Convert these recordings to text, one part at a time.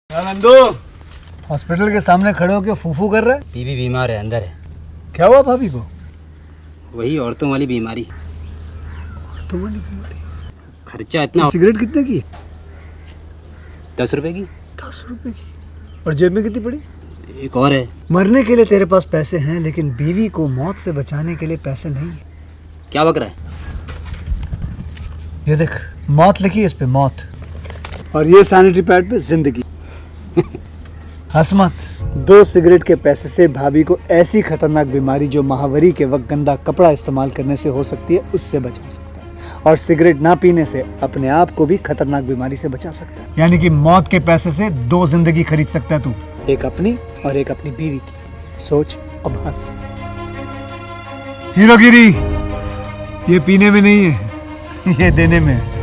Nandu hospital के सामने खड़े होकर फूफू कर रहा है। बीवी बीमार है, अंदर है। क्या हुआ भाभी को? वही औरतों वाली बीमारी। औरतों वाली बीमारी? खर्चा इतना। सिगरेट कितने की? 10 रुपए की। 10 रुपए की? और जेब में कितनी पड़ी? एक और है। मरने के लिए तेरे पास पैसे हैं, लेकिन बीवी को मौत से बचाने के लिए पैसे नहीं है। क्या बक रहा है? ये देख, मौत लिखी है इस पे, मौत। और ये सैनिटरी पैड पे जिंदगी। हंस मत। 2 सिगरेट के पैसे से भाभी को ऐसी खतरनाक बीमारी जो महावरी के वक्त गंदा कपड़ा इस्तेमाल करने से हो सकती है, उससे बचा सकता है। और सिगरेट ना पीने से अपने आप को भी खतरनाक बीमारी से बचा सकता है। यानी कि मौत के पैसे से 2 जिंदगी खरीद सकता है तू, एक अपनी और एक अपनी बीवी की। सोच, अब हंस। हीरोगिरी ये पीने में नहीं है, ये देने में है।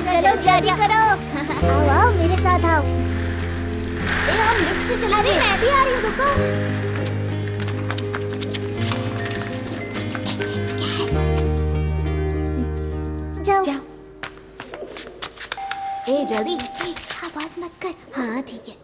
चलो जल्दी करो। आओ आओ मेरे साथ आओ। हम लिफ्ट से चला रहे हैं। मैं भी आ रही हूँ, रुको। जाओ जाओ। जल्दी। आवाज मत कर। हाँ ठीक है।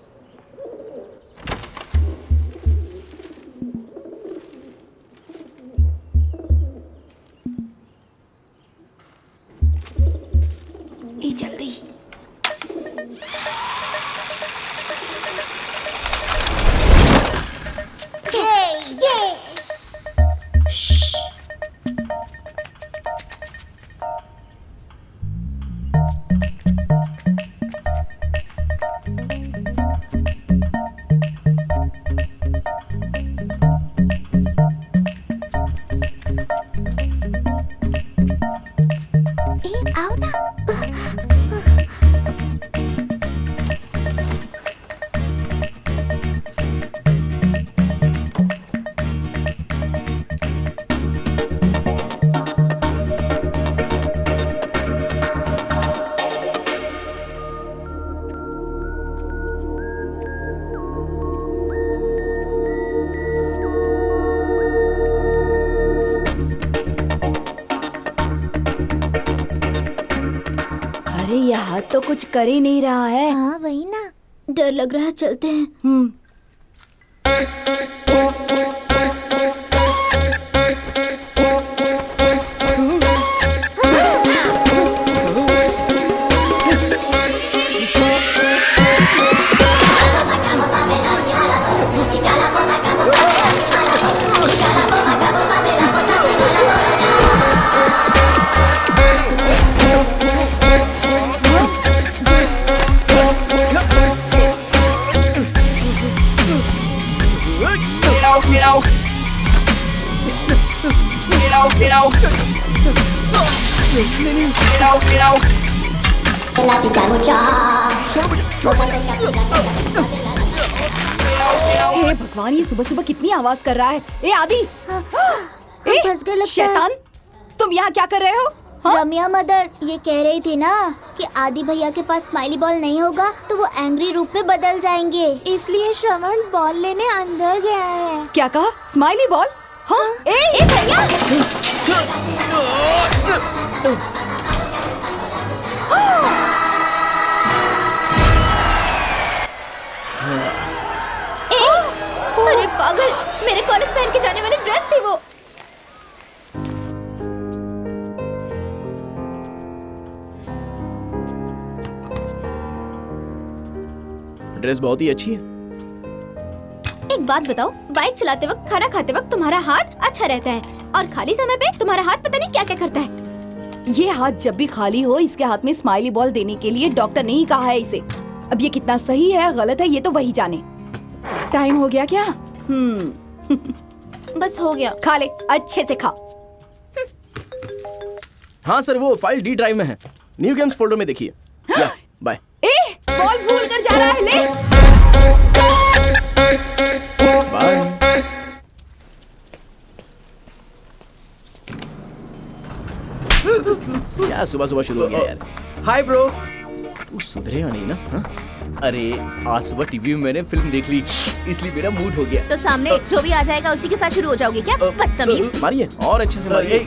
यह हाथ तो कुछ कर ही नहीं रहा है। हाँ वही ना, डर लग रहा है, चलते हैं। हे भगवान, ये सुबह सुबह कितनी आवाज कर रहा है। ए आदि, फंस गए लगता है। शैतान, तुम यहाँ क्या कर रहे हो? हाँ? रम्या मदर ये कह रही थी ना कि आदि भैया के पास स्माइली बॉल नहीं होगा तो वो एंग्री रूप में बदल जाएंगे, इसलिए श्रवण बॉल लेने अंदर गया है। क्या कहा? Smiley ball? हाँ? ए भैया! अरे पागल, मेरे कॉलेज पहन के जाने वाली ड्रेस थी वो। ड्रेस बहुत ही अच्छी है। एक बात बताओ, बाइक चलाते वक्त, खाना खाते वक्त तुम्हारा हाथ अच्छा रहता है और खाली समय पे तुम्हारा हाथ पता नहीं क्या क्या करता है। ये हाथ जब भी खाली हो, इसके हाथ में स्माइली बॉल देने के लिए डॉक्टर ने ही कहा है इसे। अब ये कितना सही है गलत है ये तो वही जाने। टाइम हो गया क्या? बस हो गया। खा ले, अच्छे से खा। हाँ सर, वो फाइल डी ड्राइव में है, न्यू गेम्स फोल्डर में देखिए। बाय। ए, बॉल भूल कर जा रहा है, ले। बाय। क्या सुबह सुबह शुरू हो गया यार। Hi bro. तू सुधरेगा नहीं ना? हाँ? अरे आज सुबह टीवी में मैंने फिल्म देख ली, इसलिए मेरा मूड हो गया। तो सामने जो भी आ जाएगा उसी के साथ शुरू हो जाओगे क्या? बदतमीज। मारिए और अच्छे से मारिए।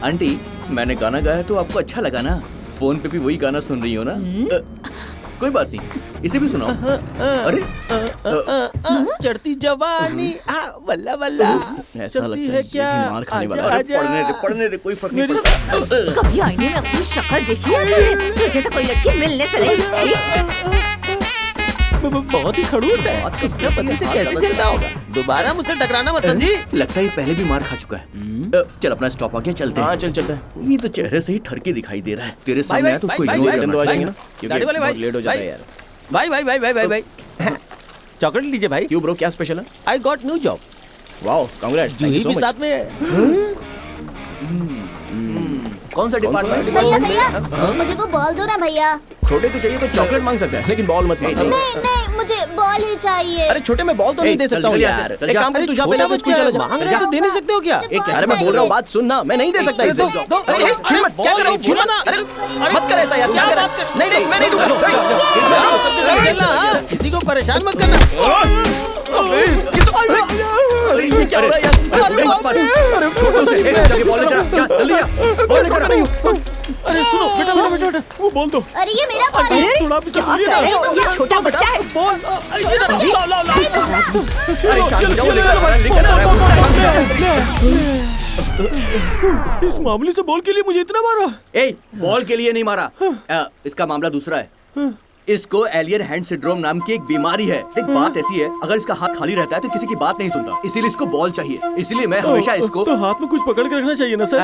आंटी, मैंने गाना गाया तो आपको अच्छा लगा ना? फोन पे भी वही गाना सुन रही हो ना? कोई बात नहीं, इसे भी सुनाओ। अरे चढ़ती जवानी वल्ला वल्ला ऐसा लगता है ये क्या? भी मार खाने वाला है। आजा, पढ़ने दे, कोई फर्क नहीं पड़ता। कभी आईने में अपनी शक्ल देखी है? तुझे तो कोई लड़की मिलने से नहीं। बहुत ही खड़ूस है। इसका पति से कैसे चलता होगा? दोबारा मुझसे टकराना मत समझी। लगता है ये पहले भी मार खा चुका है। चल अपना स्टॉप आ गया, चलते हैं। हाँ चल चलता है। ये तो चेहरे से ही ठरके दिखाई दे रहा है। तेरे सामने आया तो उसको भाई, इग्नोर भाई, करना दो आ भाई, जाएंगे ना, दाढ़ी क्योंकि वाले बहुत भाई, लेट हो जाता है भाई। यार। भाई चॉकलेट लीजिए भाई। क्यों ब्रो, क्या स्पेशल है? I got new job. Wow, congrats, thank Juhi you भी सो मच। साथ में है। कौन सा डिपार्टमेंट? भैया भैया, मुझे वो बॉल दो ना भैया। छोटे को चाहिए तो चॉकलेट मांग सकते हैं, लेकिन बॉल मत मांगो। नहीं, मुझे बॉल ही चाहिए। अरे छोटे में बॉल तो नहीं दे सकता हूँ यार। एक काम कर, तू जा पहले स्कूल चला जा। मांग रहे हो तो दे नहीं सकते हो क्या? अरे मैं बोल रहा हूँ, बात सुन ना, मैं नहीं दे सकता इसे। अरे छीन मत, क्या कर रहा हूँ? छीन मत, अरे मत कर ऐसा यार, क्या कर रहा है? नहीं, मैं नहीं दूंगा। किसी को परेशान मत करना। अरे ये क्या हो रहा है यार? अरे छोटू से जाके बॉल लेकर आ, जा जल्दी आ, बॉल लेकर आ। अरे सुनो बेटा, वो बोल दो। अरे ये मेरा बॉल है। थोड़ा भी क्या कर रहे हो? ये छोटा बच्चा है। बॉल अरे शांत हो जाओ, लेकर आ रहा है। इस मामले से बॉल के लिए मुझे इतना मारा। ए, बॉल के लिए नहीं मारा, इसका मामला दूसरा है। इसको एलियन हैंड सिंड्रोम नाम की एक बीमारी है। देख बात ऐसी है, अगर इसका हाथ खाली रहता है तो किसी की बात नहीं सुनता, इसीलिए इसको बॉल चाहिए। इसीलिए मैं हमेशा इसको तो हाथ में कुछ पकड़ के रखना चाहिए ना सर।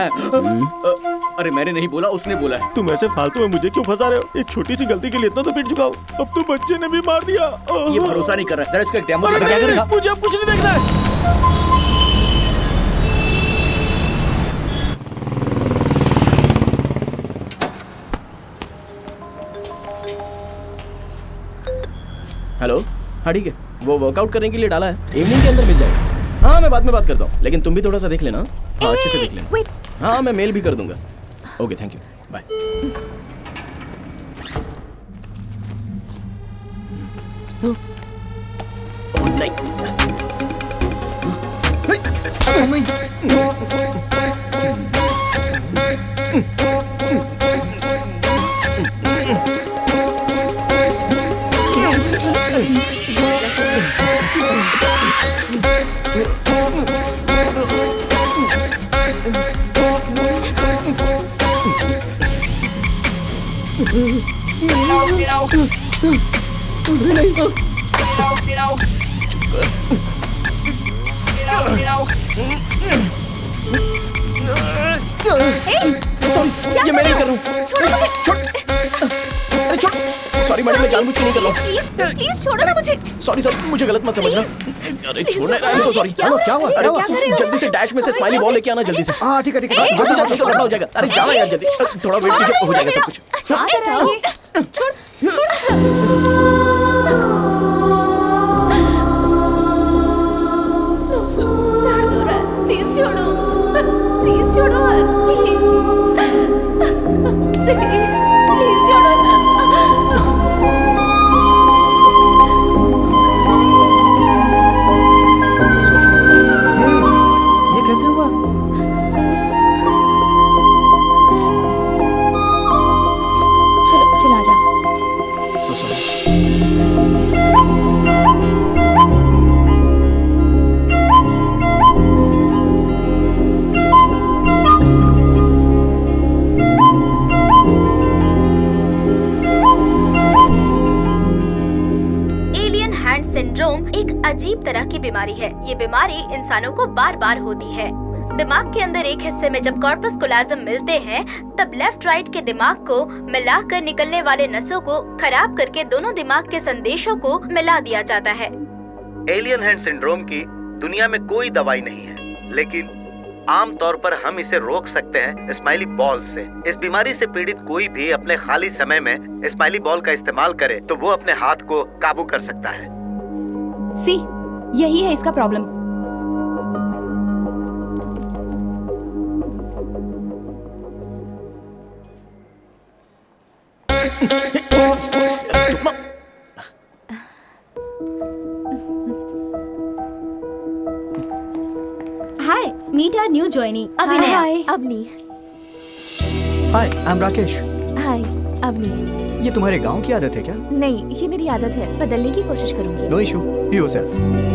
अरे मैंने नहीं बोला, उसने बोला है। तुम ऐसे फालतू में मुझे क्यों फंसा रहे हो? एक छोटी सी गलती के लिए इतना तो पिट चुका हूँ, अब तो बच्चे ने भी मार दिया। ये भरोसा नहीं कर रहा है, जरा इसका एक डेमो अरे दिखा, क्या नहीं, करेगा? मुझे अब कुछ नहीं देखना है। हेलो, हाँ ठीक है, वो वर्कआउट करने के लिए डाला है, इवनिंग के अंदर मिल जाएगा। हाँ मैं बाद में बात करता हूँ, लेकिन तुम भी थोड़ा सा देख लेना। हाँ अच्छे से देख लेना। हाँ मैं मेल भी कर दूंगा। Okay thank you, bye. Sorry, ये मैं नहीं कर रहा हूँ। छोड़ो मुझे। अरे छोड़। सॉरी मैडम, मैं जानबूझ के नहीं कर रहा हूँ। प्लीज छोड़ो ना मुझे। सॉरी मुझे गलत मत समझना। अरे छोड़ना, आई एम सो सॉरी। क्या हुआ? क्या हुआ? जल्दी से डैश में से स्माइली बॉल लेके आना जल्दी से। हाँ ठीक है ठीक है। जल्दी जाओ, नहीं तो लफड़ा हो जाएगा। अरे जाओ यार जल्दी, थोड़ा वेट कीजिए, हो जाएगा सब कुछ। क्या कर रहा है? छोड़। दर्द हो रहा है। प्लीज छोड़ो। प्लीज छोड़ो मत। प्लीज छोड़ो ना। ये कैसे हुआ? चलो आ जाओ। So sorry. Alien hand syndrome एक अजीब तरह की बीमारी है। ये बीमारी इंसानों को बार बार होती है। दिमाग के अंदर एक हिस्से में जब कॉर्पस कोलाजम मिलते हैं, तब लेफ्ट राइट के दिमाग को मिलाकर निकलने वाले नसों को खराब करके दोनों दिमाग के संदेशों को मिला दिया जाता है। एलियन हैंड सिंड्रोम की दुनिया में कोई दवाई नहीं है, लेकिन आमतौर पर हम इसे रोक सकते हैं स्माइली बॉल से। इस बीमारी से पीड़ित कोई भी अपने खाली समय में स्माइली बॉल का इस्तेमाल करे तो वो अपने हाथ को काबू कर सकता है। सी, यही है इसका problem. Hi, meet our new joinee hi. Avni. Hi, I am Rakesh. Hi Avni. ये तुम्हारे गांव की आदत है क्या? नहीं, ये मेरी आदत है, बदलने की कोशिश करूंगी। No issue, be yourself.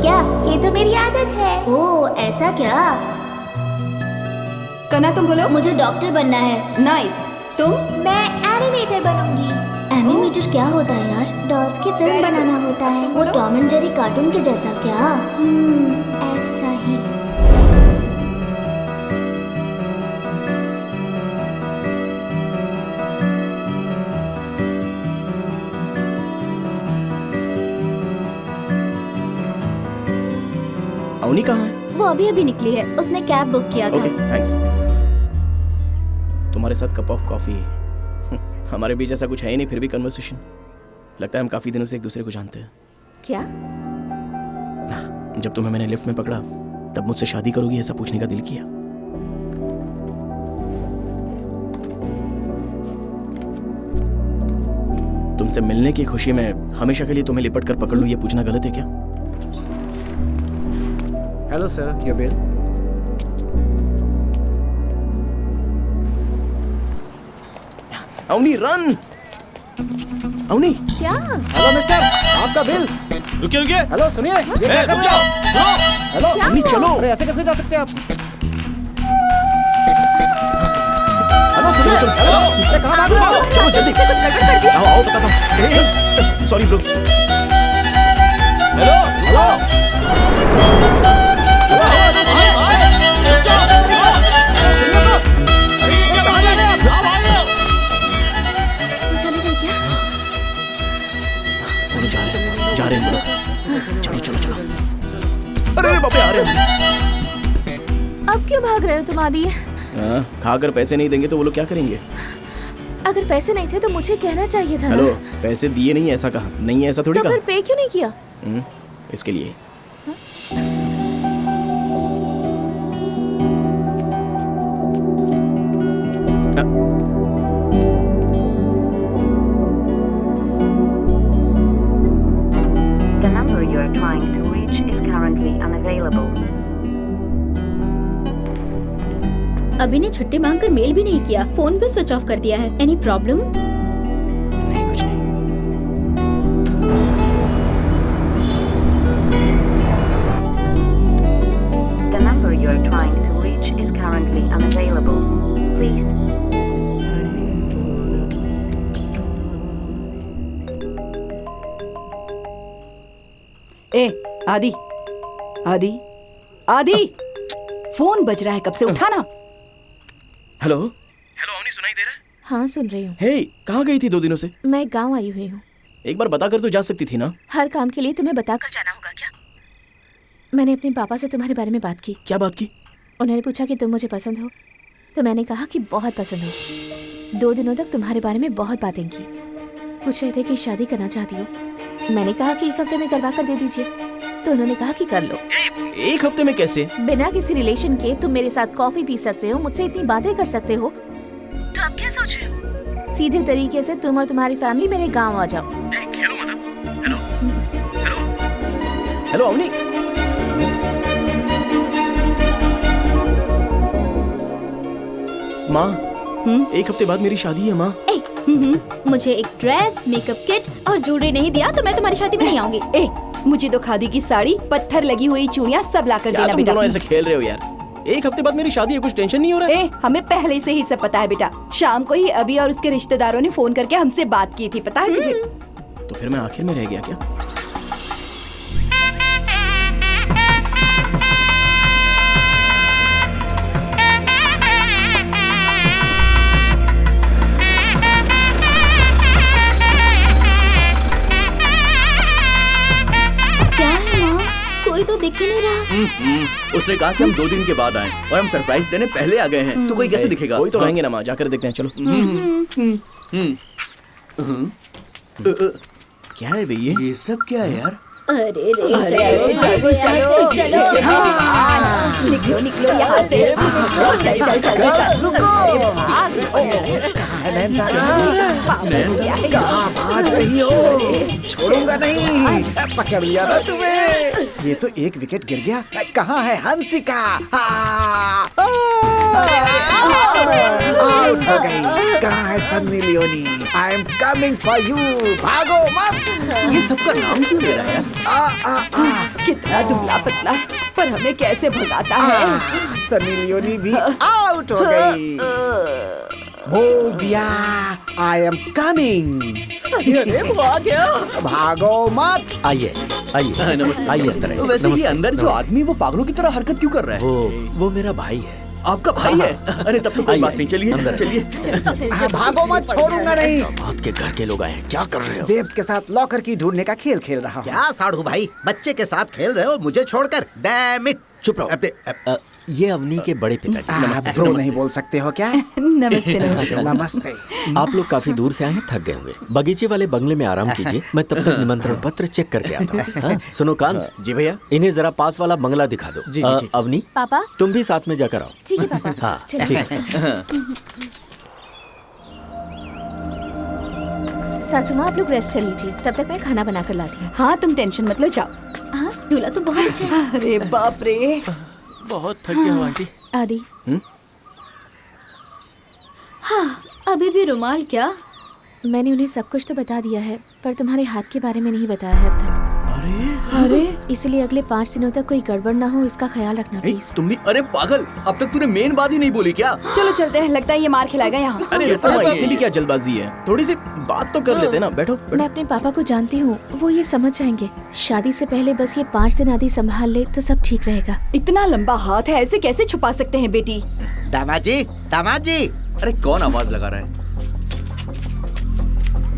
क्या? ये तो मेरी आदत है। ओह, ऐसा क्या? कना, तुम बोलो। मुझे डॉक्टर बनना है। नाइस। तुम? मैं एनिमेटर बनूंगी। एनिमेटर क्या होता है यार? डॉल्स की फिल्म बनाना होता है। वो टॉम एंड जेरी कार्टून के जैसा क्या? ऐसा ही। अवनी कहाँ है? वो अभी निकली है। उसने कैब बुक किया था। Okay, thanks. तुम्हारे साथ कप ऑफ कॉफी। हमारे बीच ऐसा कुछ है ही नहीं, फिर भी कन्वर्सेशन। लगता है हम काफी दिनों से एक दूसरे को जानते हैं। क्या? जब तुम्हें मैंने लिफ्ट में पकड़ा, तब मुझसे शादी करोगी ऐसा पूछने का दिल किया। तुमसे मिलने की खुशी में हमेशा के लिए तुम्हें लिपट कर पकड़ लूं, ये पूछना गलत है क्या? Hello sir, your bill. Avni, run! Avni! क्या? हेलो मिस्टर, आपका बिल। रुकिए। हेलो सुनिए, ये क्या कर रहे हो? हेलो अवनी, चलो। अरे ऐसे कैसे जा सकते हैं आप? हेलो सुनिए, हेलो, अरे कहाँ भाग रहे हो? चलो जल्दी। आओ बताता हूँ। Sorry bro. हेलो। जा रहे हैं चलो। अरे बाप रे, आ रहे हैं। अब क्यों भाग रहे हो तुम आदि? खाकर पैसे नहीं देंगे तो वो लोग क्या करेंगे? अगर पैसे नहीं थे तो मुझे कहना चाहिए था। हेलो, पैसे दिए नहीं ऐसा कहा? नहीं है ऐसा थोड़ी तो कहा। फिर पे क्यों नहीं किया? इसके लिए। The number you are trying to reach is currently unavailable. अभी ने छुट्टी मांगकर मेल भी नहीं किया, फोन भी स्विच ऑफ कर दिया है। Any problem? नहीं, कुछ नहीं। The number you are trying to reach is currently unavailable. Please. ए आदि, आदि, आदि, फोन बज रहा है, कब से उठाना। हेलो हेलो अवनी, सुनाई दे रहा है? हाँ सुन रही हूँ। हे, कहाँ गई थी 2 दिनों से? मैं गांव आई हुई हूँ। एक बार बताकर तो जा सकती थी ना। हर काम के लिए तुम्हें बताकर जाना होगा क्या? मैंने अपने पापा से तुम्हारे बारे में बात की। क्या बात की? उन्होंने पूछा कि तुम मुझे पसंद हो, तो मैंने कहा कि बहुत पसंद हो। 2 दिनों तक तुम्हारे बारे में बहुत बातें की। पूछ रहे थे कि शादी करना चाहती हो। मैंने कहा कि 1 हफ्ते में करवा कर दे दीजिए, तो उन्होंने कहा कि कर लो। 1 हफ्ते में कैसे? बिना किसी रिलेशन के तुम मेरे साथ कॉफी पी सकते हो, मुझसे इतनी बातें कर सकते हो, तो आप क्या सोच रहे हो? सीधे तरीके से तुम और तुम्हारी फैमिली मेरे गांव आ जाओ। खेलो मतलब। Hello hello hello Avni. माँ, 1 हफ्ते बाद मेरी शादी है माँ। मुझे एक ड्रेस, मेकअप किट और ज्वेलरी नहीं दिया तो मैं तुम्हारी शादी में नहीं आऊंगी। ए, मुझे तो खादी की साड़ी, पत्थर लगी हुई चूड़ियाँ सब ला कर क्या देना तुम बेटा। दोनों ऐसे खेल रहे हो यार? 1 हफ्ते बाद मेरी शादी है, कुछ टेंशन नहीं हो रहा है? ए, हमें पहले से ही सब पता है बेटा। शाम को ही अभी और उसके रिश्तेदारों ने फोन करके हमसे बात की थी, पता है तुझे? तो फिर मैं आखिर में रह गया क्या? क्या है माँ? कोई तो दिख ही नहीं रहा। उसने कहा कि हम 2 दिन के बाद आए और हम सरप्राइज देने पहले आ गए हैं, तो कोई कैसे दिखेगा? कोई तो रहेंगे ना माँ, जाकर देखते हैं, चलो। क्या है भैया? ये सब क्या है यार? अरे रे, चलो चलो चलो, निकलो निकलो यहाँ से। चल चल चल कहाँ भाग रही हो? छोड़ूंगा नहीं, पकड़ लिया ना तुम्हें। ये तो 1 विकेट गिर गया। कहाँ है हंसिका? आउट हो गई। कहाँ है Sunny Leone? I am coming for you. भागो मत। ये सबका नाम क्यों ले रहा है? कितना दुबला पतला, पर हमें कैसे भगाता है। सन्नी लियोनी भी आउट हो गई। बोबिया, आई एम कमिंग। अरे वो आ गया। भागो मत। आइए आइए नमस्ते। आइए इस तरह। तो वैसे ये अंदर जो आदमी वो पागलों की तरह हरकत क्यों कर रहा है? वो मेरा भाई है। आपका भाई है? अरे तब तो कोई बात नहीं, चलिए चलिए। भागो मत, छोड़ूंगा नहीं। आपके घर के लोग आए हैं, क्या कर रहे हो? बेब्स के साथ लॉकर की ढूंढने का खेल खेल रहा हूँ। क्या साढ़ू भाई, बच्चे के साथ खेल रहे हो मुझे छोड़कर? Damn it. चुप रहो। ये अवनी के बड़े पिताजी। ब्रो नहीं बोल सकते हो क्या? नमस्ते नमस्ते। नमस्ते। आप लोग काफी दूर से आए हैं, थक गए होंगे। बगीचे वाले बंगले में आराम कीजिए, मैं तब तक निमंत्रण पत्र चेक करके आता हूँ। हाँ? सुनो कांत। जी भैया। इन्हें जरा पास वाला बंगला दिखा दो। जी जी। अवनी, पापा तुम भी साथ में जाकर आओ। ठीक है पापा। हाँ चलिए। ठीक है। सासू माँ आप लोग रेस्ट कर लीजिए, तब तक मैं खाना बना कर लाती हूँ। हाँ तुम टेंशन मत लो, जाओ। हाँ, दूल्हा तो बहुत अच्छा है। अरे बाप रे, बहुत थक गया हूँ आंटी। आदि। हाँ, अभी भी रुमाल क्या? मैंने उन्हें सब कुछ तो बता दिया है, पर तुम्हारे हाथ के बारे में नहीं बताया है अब तक। अरे इसलिए अगले 5 दिनों तक कोई गड़बड़ ना हो, इसका ख्याल रखना प्लीज। तुम भी, अरे पागल, अब तक तूने मेन बात ही नहीं बोली क्या? चलो चलते हैं, लगता है ये मार खिलाएगा यहाँ। अरे इतनी भी क्या जल्दबाजी है? थोड़ी सी बात तो कर लेते ना। बैठो। मैं अपने पापा को जानती हूँ, वो ये समझ जाएंगे। शादी से पहले बस ये 5 दिन आदि संभाल ले तो सब ठीक रहेगा। इतना लंबा हाथ है, ऐसे कैसे छुपा सकते हैं बेटी? दामाजी, दामाजी। अरे कौन आवाज लगा रहा है?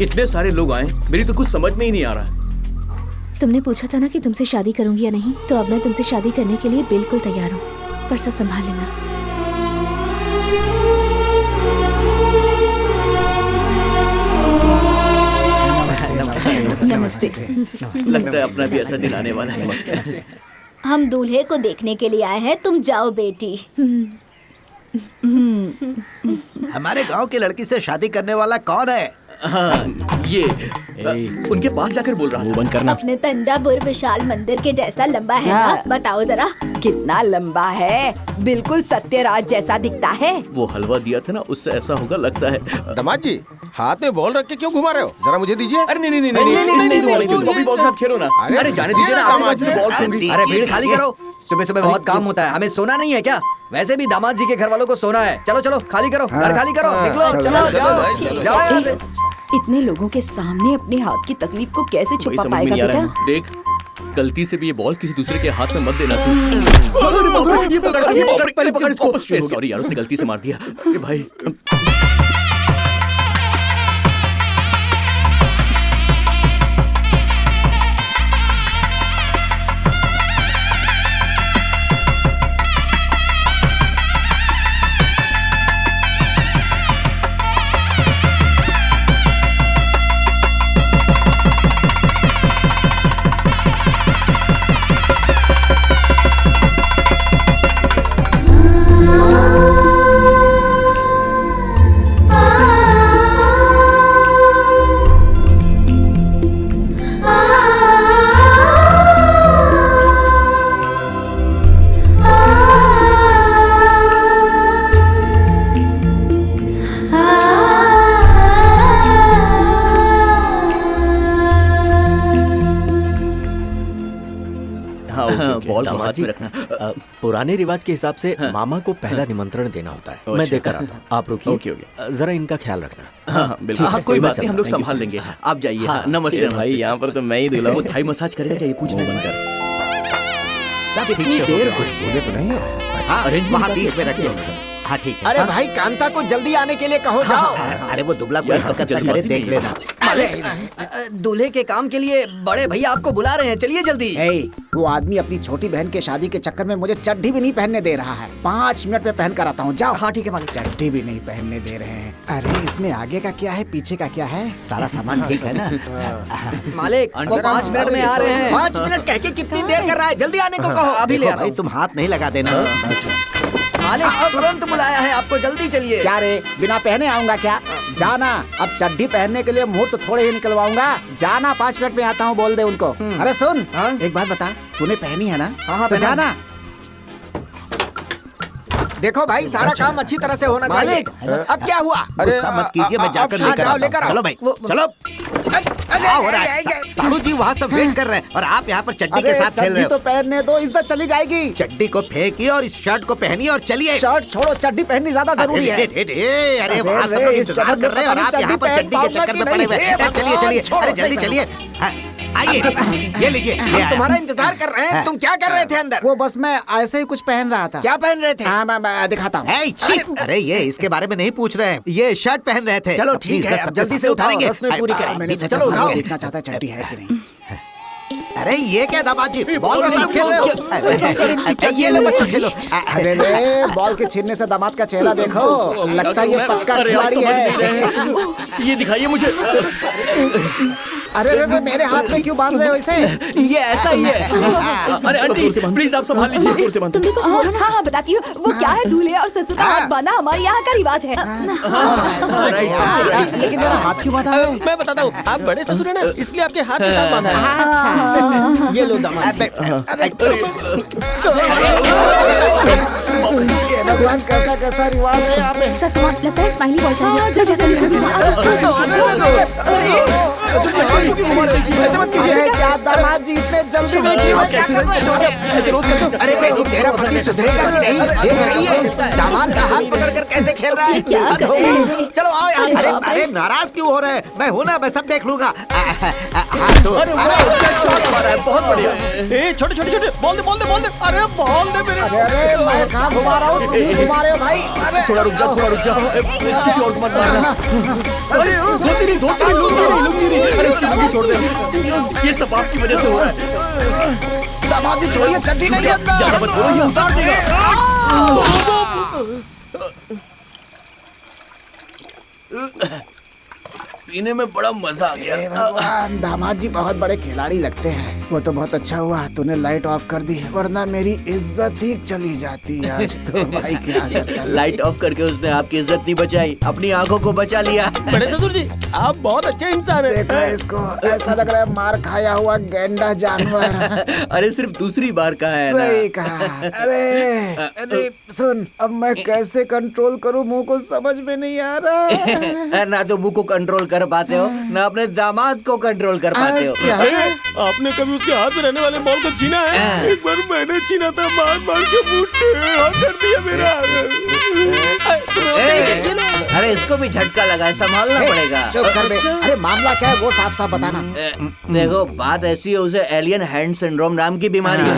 इतने सारे लोग आए, मेरी तो कुछ समझ में ही नहीं आ रहा। तुमने पूछा था ना कि तुमसे शादी करूंगी या नहीं, तो अब मैं तुमसे शादी करने के लिए बिल्कुल तैयार हूँ, पर सब संभाल लेना। नमस्ते। लगता है अपना भी ऐसा दिन आने वाला है। नमस्ते। हम दूल्हे को देखने के लिए आए हैं, तुम जाओ बेटी। हमारे गांव की लड़की से शादी करने वाला कौन है? हाँ ये उनके पास जाकर बोल रहा था। बंद करना। अपने तंजावुर विशाल मंदिर के जैसा लंबा है ना? बताओ जरा कितना लंबा है, बिल्कुल सत्यराज जैसा दिखता है। वो हलवा दिया था ना, उससे ऐसा होगा लगता है। दामाद जी हाथ में बॉल रख के क्यों घुमा रहे हो? जरा मुझे दीजिए। अरे नहीं, बॉल साथ खेलो ना। अरे जाने दीजिए ना, बॉल सूंघी। अरे भीड़ खाली करो, सुबह सुबह बहुत काम होता है, हमें सोना नहीं है क्या? वैसे भी दामाद जी के घर वालों को सोना है। चलो चलो खाली करो, घर खाली करो, निकलो, चलो जाओ। इतने लोगों के सामने अपने हाथ की तकलीफ को कैसे छुपा पाएगा बेटा? देख, गलती से भी ये बॉल किसी दूसरे के हाथ में मत देना तू। ये पकड़ इसको। सॉरी यार, उसने गलती से मार दिया। भाई बॉल को हाथ में रखना। पुराने रिवाज के हिसाब से मामा को पहला निमंत्रण देना होता है। मैं देकर आता हूँ, आप रुकिए, जरा इनका ख्याल रखना। हाँ बिल्कुल, कोई बात नहीं, हम लोग संभाल लेंगे। आप जाइए। नमस्ते भाई, यहाँ पर तो मैं ही दूल्हा हूँ। वो थाई मसाज करेगा क्या? ये पूछना बंद कर। सब कितनी देर कुछ बोले तो नहीं हो? हाँ, अरेंजमेंट बीच में रखिए। हाँ ठीक है। अरे भाई कांता को जल्दी आने के लिए कहो जाओ। अरे वो दुबला कोई हरकत ना करे, देख लेना। दूल्हे के काम के लिए बड़े भैया आपको बुला रहे हैं, चलिए जल्दी। वो आदमी अपनी छोटी बहन के शादी के चक्कर में मुझे चड्ढी भी नहीं पहनने दे रहा है। 5 मिनट में पहन कर आता हूँ, जाओ। हाँ ठीक है मालिक। चड्ढी भी नहीं पहनने दे रहे हैं। अरे इसमें आगे का क्या है, पीछे का क्या है? सारा सामान ठीक है ना? मालिक वो 5 मिनट में आ रहे हैं। 5 मिनट कह के कितनी देर कर रहा है? जल्दी आने को कहो। अभी ले भाई, तुम हाथ नहीं लगा देना। मालिक तुरंत बुलाया है आपको, जल्दी चलिए। क्या रे, बिना पहने आऊंगा क्या? जाना, अब चड्ढी पहनने के लिए मुहूर्त थोड़े ही निकलवाऊंगा। जाना, 5 मिनट में आता हूँ, बोल दे उनको। अरे सुन, एक बात बता, तूने पहनी है ना? तो जाना। देखो भाई, सारा काम अच्छी तरह से होना चाहिए। अब क्या हुआ? गुस्सा मत कीजिए, मैं जाकर लेकर आता हूँ। चलो भाई, चलो। क्या हो रहा है? साहू जी वहाँ सब वेट कर रहे हैं और आप यहाँ पर चड्डी के साथ खेल रहे हो। तो पहनने दो, इज्जत चली जाएगी। चड्डी को फेंकिए और इस शर्ट को पहनिए और चलिए। शर्ट छोड़ो, चड्डी पहननी ज्यादा जरूरी है। अरे वहाँ सब लोग इंतजार कर रहे हैं और आप यहाँ पर चड्डी के चक्कर में पड़े हुए। चलिए चलिए, अरे जल्दी चलिए, आइए, ये लीजिए। तुम्हारा इंतजार कर रहे हैं। तुम क्या कर रहे थे अंदर? वो बस मैं ऐसे ही कुछ पहन रहा था। क्या पहन रहे थे? हाँ मैं दिखाता हूँ। अरे ये इसके बारे में नहीं पूछ रहे हैं, ये शर्ट पहन रहे थे। चलो ठीक है, जल्दी से उतारेंगे, पूरी करेंगे। चलो उठाओ। देखना चाहता है चड्डी है कि नहीं। अरे ये क्या दामाद जी, बॉल के साथ खेल रहे हो? ये लो बच्चों, खेलो। अरे बॉल के छीनने से दामाद का चेहरा देखो, लगता है ये पक्का खिलाड़ी है। ये दिखाइए मुझे। अरे मेरे हाथ में क्यों बांध रहे हो इसे? ये ऐसा ही है। अरे आंटी प्लीज आप संभाल लीजिए। तुमने कुछ बोला? हाँ बताती हूँ। वो क्या है, दूल्हे और ससुर का हाथ बांधा हमारे यहाँ का रिवाज है। लेकिन मेरा हाथ क्यों बांधा है? मैं बताता हूँ, आप बड़े ससुर हैं ना, इसलिए आपके हाथ के साथ बांधा है। ये लो दामाद। भगवान, कैसा कैसा रिवाज है यहाँ पे। ससुर लगता है स्माइली बॉल ऐसे मत कीजिए। क्या दामाद जी, इतने जल्दी देखिए। अरे बेटी, तेरा पति सुधरेगा कि नहीं? देख रही है दामाद का हाथ पकड़कर कैसे खेल रहा है। क्या कर रहे हैं? चलो आओ यहाँ। अरे नाराज क्यों हो रहे हैं? मैं हूँ ना, मैं सब देख लूंगा। बहुत बढ़िया। छोटे छोटे छोटे बॉल दे, बॉल दे, बॉल दे। अरे बॉल दे मेरे। अरे मैं कहाँ घुमा रहा हूँ, तुम ही घुमा रहे हो भाई। थोड़ा रुक जा, थोड़ा रुक जा, किसी और को मत मारना। अरे दो तीन। अरे उसकी लुंगी छोड़ दे, ये सब आपकी वजह से हो रहा है। दामाद जी छोड़िए, चड्डी नहीं अंदर। ज्यादा मत बोलो, ये उतार देगा। पीने में बड़ा मजा आ गया। भगवान, दामाद जी बहुत बड़े खिलाड़ी लगते हैं। वो तो बहुत अच्छा हुआ तूने लाइट ऑफ कर दी, वरना मेरी इज्जत ही चली जाती आज तो। भाई क्या करता। लाइट ऑफ करके उसने आपकी इज्जत नहीं बचाई, अपनी आंखों को बचा लिया। बड़े ससुर जी, आप बहुत अच्छे इंसान हैं। देखो इसको, ऐसा लग रहा है मार खाया हुआ गेंडा जानवर। अरे सिर्फ दूसरी बार कहा है ना। सही कहा। अरे सुन, अब मैं कैसे कंट्रोल करूं, मुंह को समझ में नहीं आ रहा। ना तो मुंह को कंट्रोल कर पाते हो, ना अपने दामाद को कंट्रोल कर पाते हो। आपने कभी उसके हाथ में रहने वाले बॉल को छीना है? एक बार मैंने छीना था, मार के मुट्ठी कर दिया मेरा। अरे इसको भी झटका लगा है, संभालना पड़ेगा। चुप कर बे। अरे मामला क्या है वो साफ साफ बताना। देखो बात ऐसी है, उसे एलियन हैंड सिंड्रोम नाम की बीमारी है।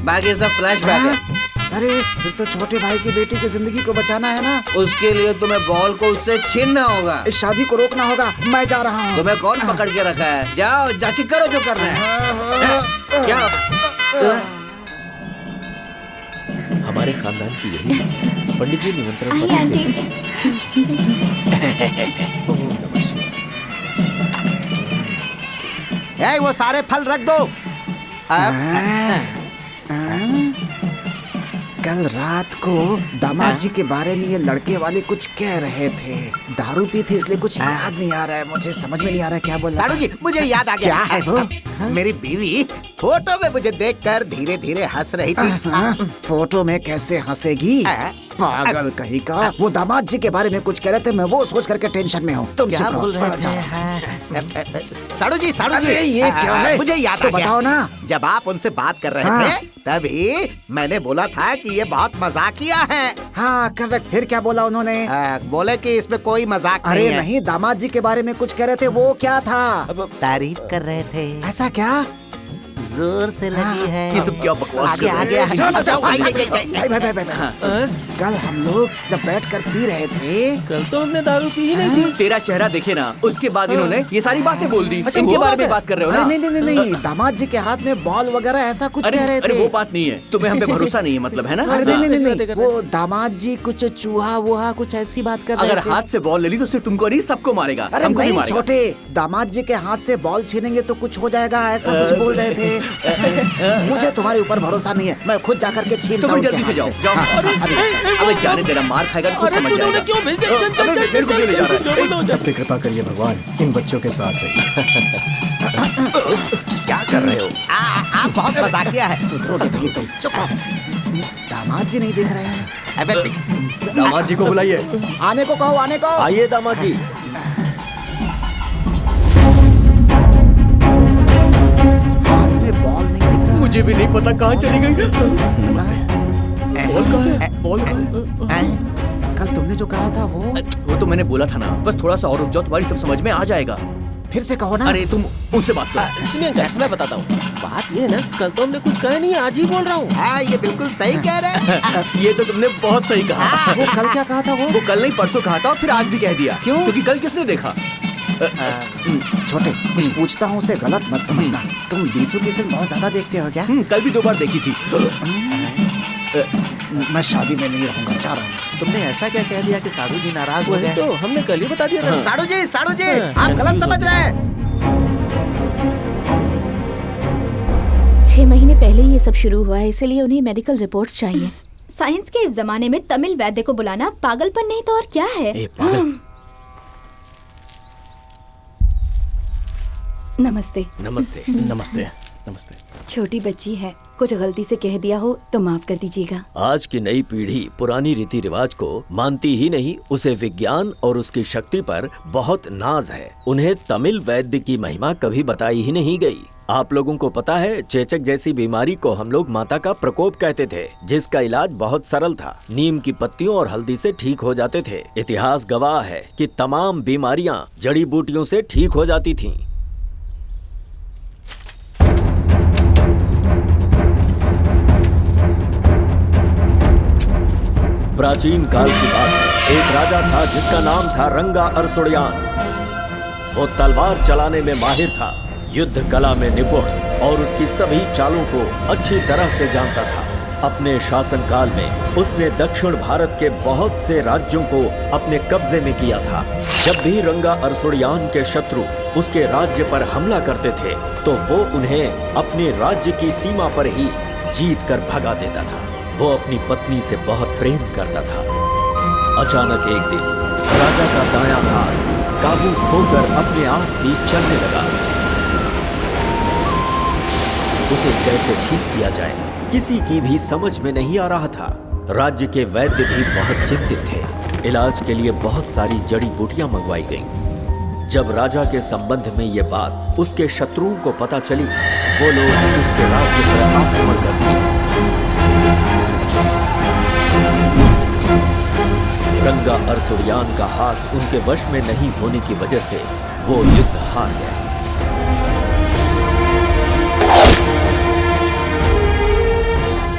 बाकी सब फ्लैशबैक है। अरे फिर तो छोटे भाई की बेटी की जिंदगी को बचाना है ना। उसके लिए तुम्हें बॉल को उससे छीनना होगा। इस शादी को रोकना होगा। मैं जा रहा हूँ। तुम्हें कौन पकड़ के रखा है? जाओ जाके करो जो करना है। क्या हमारे खानदान की यही पंडित जी निमंत्रण आइए आंटी। वो सारे फल रख दो। कल रात को दामाद जी के बारे में ये लड़के वाले कुछ कह रहे थे। दारू पी थी इसलिए कुछ याद नहीं आ रहा है, मुझे समझ में नहीं आ रहा है क्या बोल रहा था। साड़ू जी, मुझे याद आ गया। क्या है वो? मेरी बीवी फोटो में मुझे देखकर धीरे धीरे हंस रही थी। फोटो में कैसे हंसेगी? पागल कहीं का। वो दामाद जी के बारे में कुछ कह रहे थे, मैं वो सोच करके टेंशन में हूँ। तुम क्या बोल रहे थे? साड़ू जी, ये क्या है? मुझे याद तो आ गया। बताओ ना। जब आप उनसे बात कर रहे थे तभी मैंने बोला था कि ये बहुत मजाकिया है। हाँ करेक्ट। फिर क्या बोला उन्होंने? बोले कि इसमें कोई मजाक अरे नहीं है। नहीं, दामाद जी के बारे में कुछ कह रहे थे, वो क्या था? तारीफ कर रहे थे। ऐसा क्या? जोर से लगी है। ये सब क्या बकवास कर रहे आगे हैं? कल हम लोग जब बैठकर पी रहे थे, कल तो हमने दारू पी ही नहीं थी। तेरा चेहरा देखे ना, उसके बाद इन्होंने ये सारी बातें बोल दी। अच्छा, इनके वो बारे बात में है? बात कर रहे हो ना? अरे नहीं, दामाद जी के हाथ में बॉल वगैरह ऐसा कुछ कह रहे थे। अरे वो बात नहीं है, तुम्हें हम पे भरोसा नहीं है मतलब, है ना? अरे नहीं, वो दामाद जी कुछ चूहा वूहा कुछ ऐसी बात कर रहे थे। अगर हाथ से बॉल ले ली तो सिर्फ तुमको नहीं, सबको मारेगा। अरे हमको नहीं मारेगा। छोटे, दामाद जी के हाथ से बॉल छीनेंगे तो कुछ हो जाएगा, ऐसा कुछ बोल रहे थे। मुझे तुम्हारे ऊपर भरोसा नहीं है, मैं खुद जाकर के छीनता हूँ। जल्दी से जाओ, जाओ। अबे जाने तेरा मार खाएगा तो समझ जाएगा। क्यों भेज दिया? चल चल मेरे को क्यों ले जा रहा है? सब पे कृपा करिए भगवान, इन बच्चों के साथ रहिए। क्या कर रहे हो? आप बहुत मजाकिया है। सुधरोगे नहीं तुम, चुप रहो। दामाद जी नहीं दिख रहे हैं। अबे दामाद जी को बुलाइए। आने को कहो, आने को। आइए दामाद जी। हाथ में बॉल नहीं दिख रहा। मुझे भी नहीं पता कहाँ चली गई। नमस्ते। बॉल कहाँ है? बॉल कहाँ है? कल तुमने जो कहा था वो तो मैंने बोला था ना, बस थोड़ा सा और रुक जाओ, तुम्हारी सब समझ में आ जाएगा। फिर से कहो ना। अरे तुम उससे बात करो। सुनिए अंकल, मैं बताता हूँ। बात ये है ना, कल तो हमने कुछ कहा नहीं, आज ही बोल रहा हूँ। हाँ, ये बिल्कुल सही कह रहे हैं। ये तो तुमने बहुत सही कहा। वो कल क्या कहा था? वो कल नहीं परसों कहा था और फिर आज भी कह दिया। क्यों? क्योंकि कल किसने देखा? छोटे, कुछ पूछता हूँ उसे गलत मत समझना। तुम बीसू की फिल्म बहुत ज्यादा देखते हो क्या? कल भी 2 बार देखी थी। मैं शादी में नहीं रहूंगा, जा रहा हूँ। तुमने ऐसा क्या कह दिया कि साड़ू जी नाराज हो गए? तो हमने कल ही बता दिया था। साड़ू जी, आप गलत समझ रहे हैं। 6 महीने पहले ही ये सब शुरू हुआ है, इसलिए उन्हें मेडिकल रिपोर्ट्स चाहिए। साइंस के इस जमाने में तमिल वैद्य को बुलाना पागलपन नहीं तो और क्या है? नमस्ते। नमस्ते। नमस्ते। नमस्ते। छोटी बच्ची है, कुछ गलती से कह दिया हो तो माफ कर दीजिएगा। आज की नई पीढ़ी पुरानी रीति रिवाज को मानती ही नहीं, उसे विज्ञान और उसकी शक्ति पर बहुत नाज है। उन्हें तमिल वैद्य की महिमा कभी बताई ही नहीं गई। आप लोगों को पता है, चेचक जैसी बीमारी को हम लोग माता का प्रकोप कहते थे, जिसका इलाज बहुत सरल था। नीम की पत्तियों और हल्दी से ठीक हो जाते थे। इतिहास गवाह है कि तमाम बीमारियां जड़ी बूटियों से ठीक हो जाती थीं। प्राचीन काल की बात है, एक राजा था जिसका नाम था रंगा अरसुड़यान। वो तलवार चलाने में माहिर था, युद्ध कला में निपुण और उसकी सभी चालों को अच्छी तरह से जानता था। अपने शासनकाल में उसने दक्षिण भारत के बहुत से राज्यों को अपने कब्जे में किया था। जब भी रंगा अरसुड़ियान के शत्रु उसके राज्य पर हमला करते थे तो वो उन्हें अपने राज्य की सीमा पर ही जीत कर भगा देता था। वो अपनी पत्नी से बहुत प्रेम करता था। अचानक एक दिन राजा का दायां हाथ काबू खोकर अपने आप ही चलने लगा। उसे कैसे ठीक किया जाए किसी की भी समझ में नहीं आ रहा था। राज्य के वैद्य भी बहुत चिंतित थे। इलाज के लिए बहुत सारी जड़ी बूटियां मंगवाई गईं। जब राजा के संबंध में ये बात उसके शत्रुओं को पता चली, वो लोग उसके राज्य पर आक्रमण कर दिए। रंगा अरसुड़ियान का हाथ उनके वश में नहीं होने की वजह से वो युद्ध हार गया।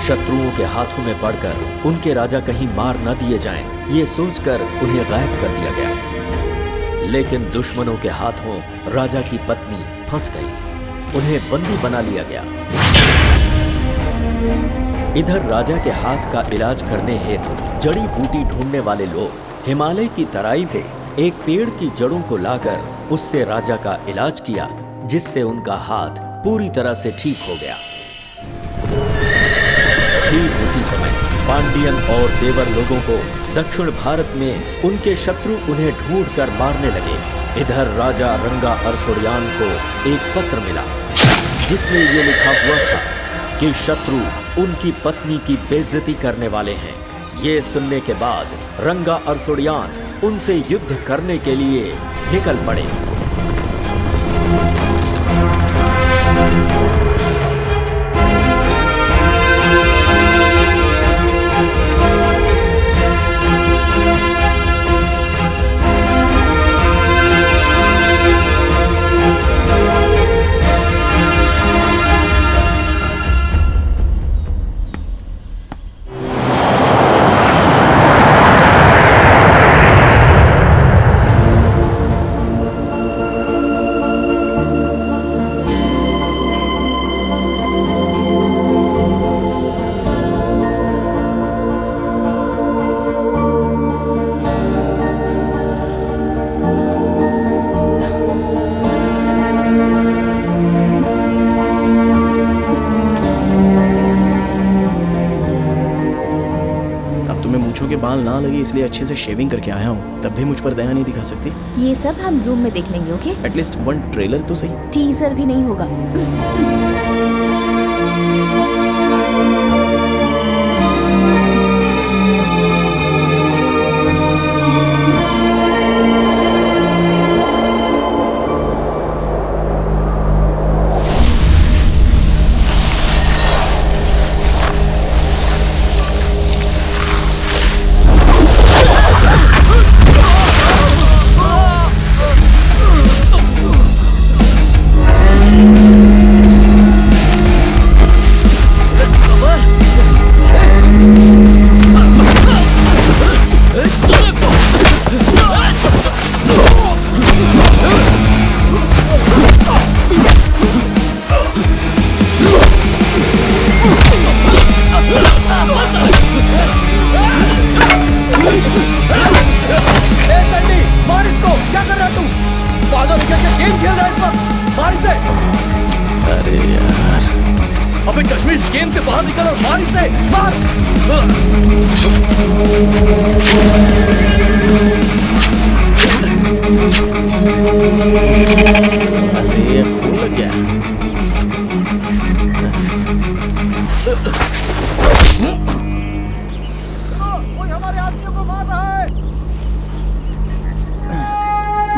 शत्रुओं के हाथों में पड़कर उनके राजा कहीं मार न दिए जाएं, ये सोचकर उन्हें गायब कर दिया गया। लेकिन दुश्मनों के हाथों राजा की पत्नी फंस गई। उन्हें बंदी बना लिया गया। इधर राजा के हाथ का इलाज करने हेतु जड़ी बूटी ढूंढने वाले लोग हिमालय की तराई से एक पेड़ की जड़ों को लाकर उससे राजा का इलाज किया, जिससे उनका हाथ पूरी तरह से ठीक हो गया। ठीक उसी समय पांडियन और देवर लोगों को दक्षिण भारत में उनके शत्रु उन्हें ढूंढकर मारने लगे। इधर राजा रंगा अरसुड़ियान को एक पत्र मिला जिसमें ये लिखा हुआ था कि शत्रु उनकी पत्नी की बेइज्जती करने वाले हैं। ये सुनने के बाद रंगा अरसुड़ियान उनसे युद्ध करने के लिए निकल पड़े। बाल ना लगे इसलिए अच्छे से शेविंग करके आया हूँ, तब भी मुझ पर दया नहीं दिखा सकती। ये सब हम रूम में देख लेंगे, ओके? एटलीस्ट वन ट्रेलर तो सही। टीजर भी नहीं होगा।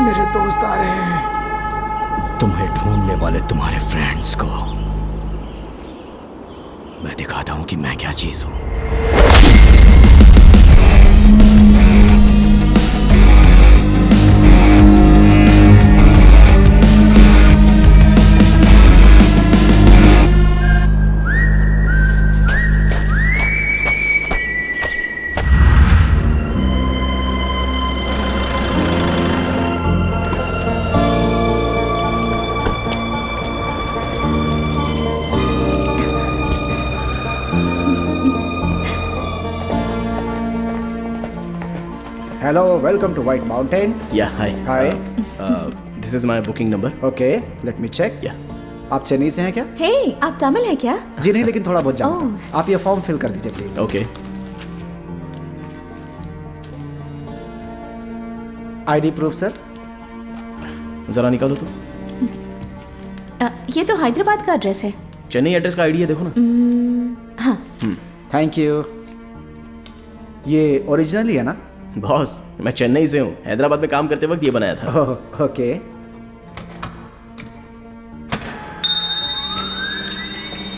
मेरे दोस्त आ रहे हैं। तुम्हें ढूंढने वाले तुम्हारे फ्रेंड्स को मैं दिखाता हूं कि मैं क्या चीज हूं। Hello, welcome to White Mountain. Yeah hi. Hi. This is my booking number. Okay, let me check. या आप चेन्नई से हैं क्या? हे, आप तमिल है क्या? जी नहीं, लेकिन थोड़ा बहुत जानता हूँ। आप ये फॉर्म फिल कर दीजिए please. Okay. ID proof sir. जरा निकालो तो। ये तो हैदराबाद का एड्रेस है। चेन्नई एड्रेस का आईडी है, देखो ना। हाँ। Thank you. ये ओरिजिनल ही है ना? बॉस, मैं चेन्नई से हूँ। हैदराबाद में काम करते वक्त ये बनाया था। ओके।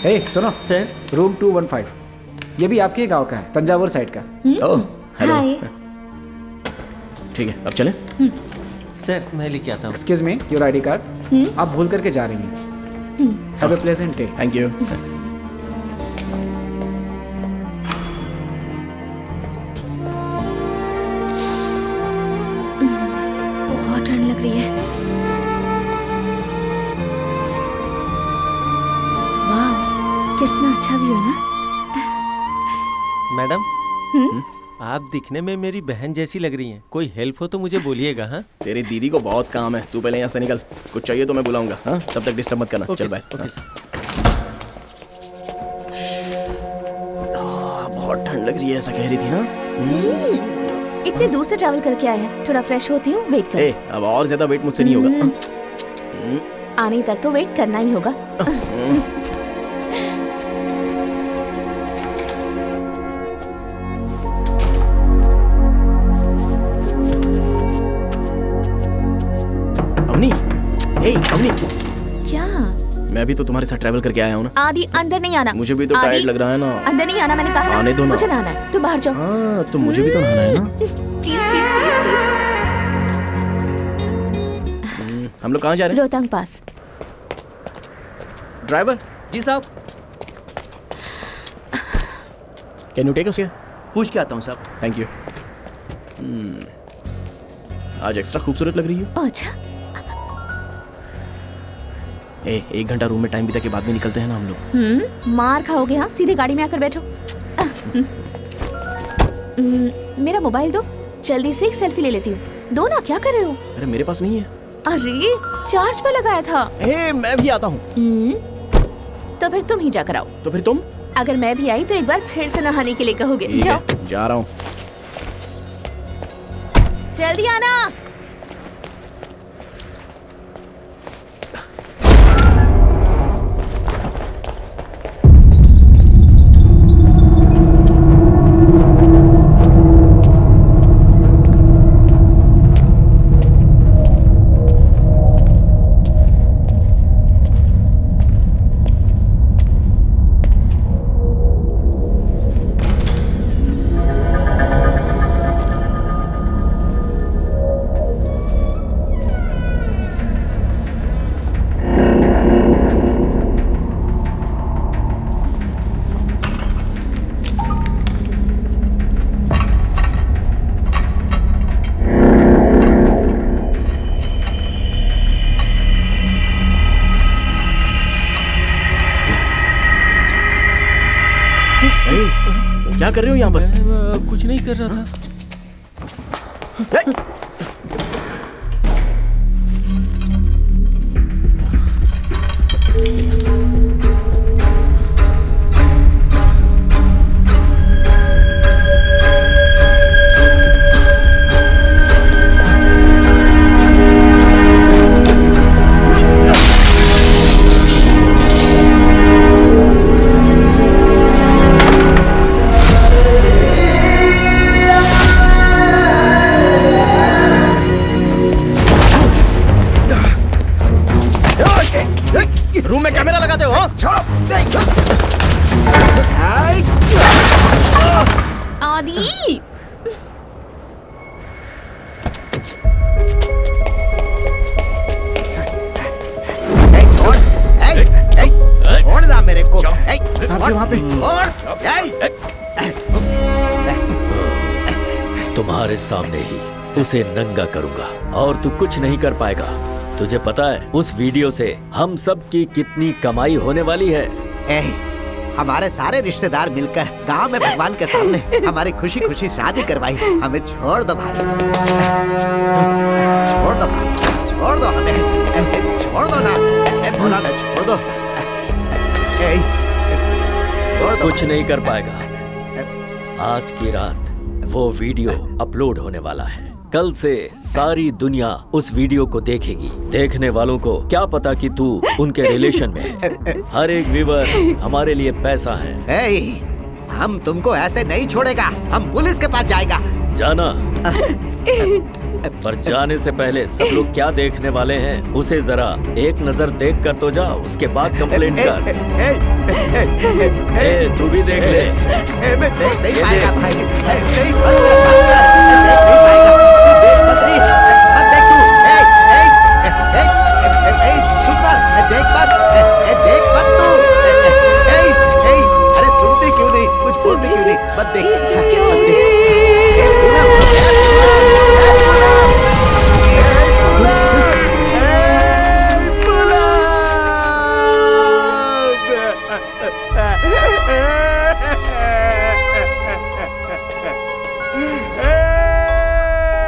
हे सुनो सर, रूम 215। ये भी आपके गांव का है, तंजावुर साइड का। ओह, हेलो। हाय। ठीक है, अब चले। सर मैं लेके आता हूँ। Excuse me, your ID card. आप भूल करके जा रही हैं। Have a pleasant day. Thank you. बहुत ठंड लग रही है। वाह, कितना अच्छा व्यू है ना। मैडम, आप दिखने में मेरी बहन जैसी लग रही हैं। कोई हेल्प हो तो मुझे बोलिएगा। हाँ, तेरी दीदी को बहुत काम है, तू पहले यहाँ से निकल। कुछ चाहिए तो मैं बुलाऊंगा। हाँ, तब तक डिस्टर्ब मत करना। चल बाय। Okay sir. बहुत ठंड लग रही है, ऐसा कह रही थी ना। इतने दूर से ट्रैवल करके आए हैं, थोड़ा फ्रेश होती हूँ, वेट कर। अब और ज्यादा वेट मुझसे नहीं होगा। आने तक तो वेट करना ही होगा। अवनी, अवनी, क्या? मैं भी तो तुम्हारे साथ ट्रैवल करके आया हूँ ना। आदि, अंदर नहीं आना। मुझे भी तो आदि, टायर्ड लग रहा है ना। अंदर नहीं आना, मैंने कहा ना। आने दो ना। मुझे नहाना है, तुम बाहर जाओ। हाँ, तो मुझे भी तो नहाना है ना। Please please please please. हम लोग कहाँ जा रहे हैं? रोहतांग पास। ड्राइवर। जी साहब। Can you take us here? पूछ के आता हूँ साहब। Thank you. आज एक्स्ट्रा खूबसूरत लग रही हो। अच्छा। 1 घंटा रूम में टाइम बिता के बाद में निकलते हैं ना हम लोग। मार खाओगे। हाँ, सीधे गाड़ी में आकर बैठो। मेरा मोबाइल दो, जल्दी से एक सेल्फी ले लेती हूँ। दो ना, क्या कर रहे हो? अरे मेरे पास नहीं है। अरे चार्ज पर लगाया था। मैं भी आता हूँ। तो फिर तुम ही जाकर आओ। तो फिर तुम? अगर मैं भी आई तो एक बार फिर से नहाने के लिए कहोगे। जाओ। जा रहा हूँ। जल्दी आना। क्या कर रहे हो यहाँ पर? मैं कुछ नहीं कर रहा था। रूम में कैमरा लगाते हो? आदि, छोड़ ना मेरे को। साहब जी वहाँ पे। तुम्हारे सामने ही उसे नंगा करूंगा और तू कुछ नहीं कर पाएगा। तुझे पता है उस वीडियो से हम सब की कितनी कमाई होने वाली है? हमारे सारे रिश्तेदार मिलकर गांव में भगवान के सामने हमारी खुशी खुशी शादी करवाई। हमें छोड़ दो भाई, छोड़ दो भाई, छोड़ दो हमें, छोड़ दो ना, बोला ना छोड़ दो, छोड़ दो। कुछ नहीं कर पाएगा। आज की रात वो वीडियो अपलोड होने वाला है। कल से सारी दुनिया उस वीडियो को देखेगी। देखने वालों को क्या पता कि तू उनके रिलेशन में है। हर एक व्यूअर हमारे लिए पैसा है। हम तुमको ऐसे नहीं छोड़ेगा, हम पुलिस के पास जाएगा। जाना, पर जाने से पहले सब लोग क्या देखने वाले हैं उसे जरा एक नजर देख कर तो जा, उसके बाद कंप्लेंट कर। तू भी देख ले। मैं देख नहीं पाएगा भाई, नहीं देख मत तू। अरे सुनती क्यों नहीं, कुछ बोलती क्यों नहीं, मत देख।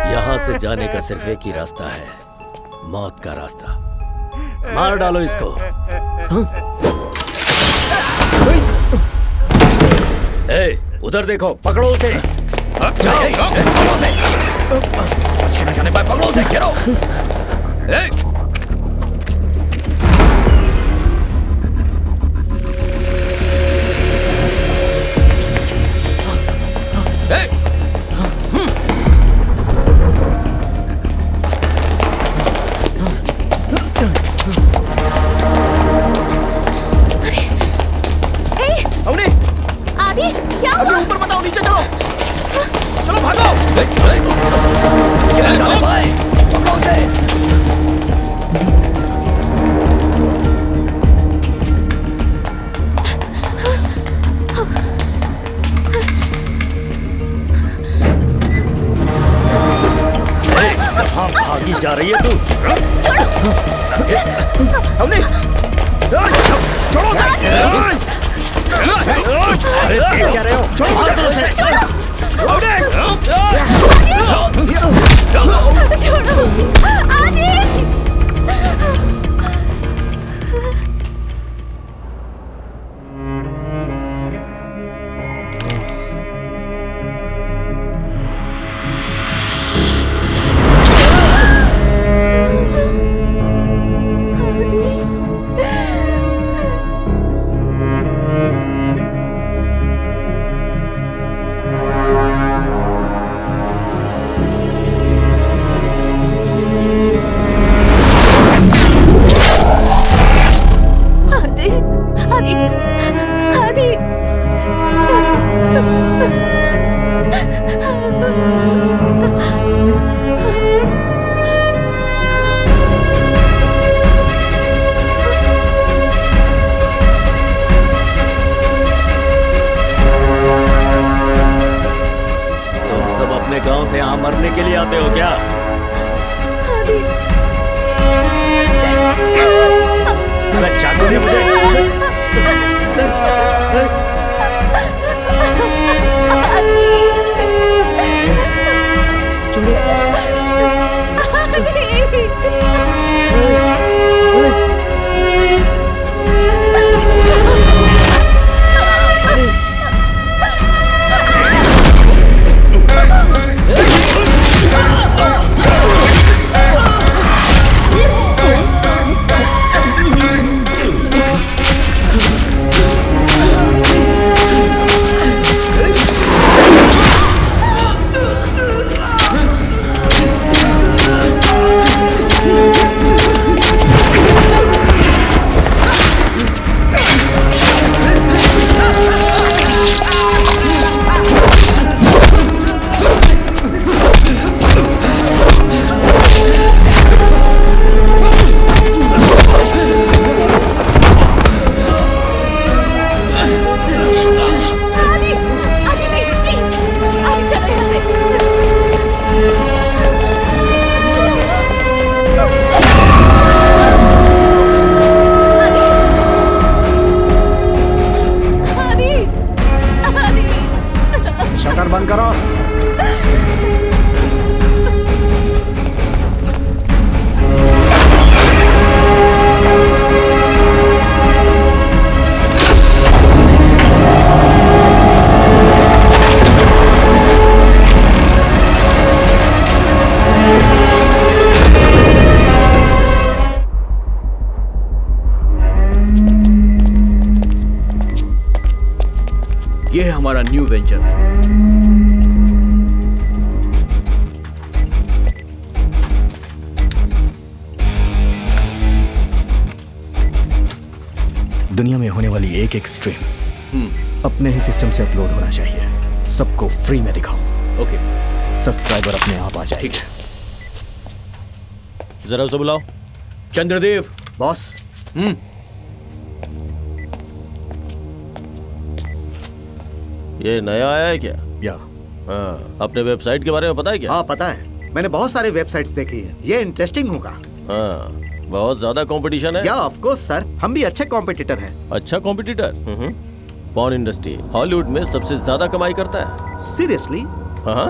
यहाँ से जाने का सिर्फ एक ही रास्ता है, मौत का रास्ता। मार डालो इसको। उधर देखो, पकड़ो उसे। पकड़ो उसे। बच के न जाने पाए, पकड़ो उसे, घेरो। जा रही है तू? हमने छोड़ो अरे देख क्या रहे हो? छोड़ो आदि। गांव से यहाँ मरने के लिए आते हो क्या? अरे चाकू नहीं मुझे। हमारा न्यू वेंचर। दुनिया में होने वाली एक एक स्ट्रीम अपने ही सिस्टम से अपलोड होना चाहिए। सबको फ्री में दिखाओ। ओके। सब्सक्राइबर अपने आप आ जाएंगे। जरा उसे बुलाओ। चंद्रदेव। बॉस। ये नया आया है क्या? या। हाँ, अपने वेबसाइट के बारे में पता है क्या? हाँ पता है, मैंने बहुत सारे वेबसाइट्स देखी है। ये इंटरेस्टिंग होगा। हाँ, बहुत ज्यादा कंपटीशन है। या ऑफ कोर्स सर, हम भी अच्छे कॉम्पिटिटर हैं। अच्छा कॉम्पिटिटर? पॉर्न इंडस्ट्री हॉलीवुड में सबसे ज्यादा कमाई करता है। सीरियसली? हाँ।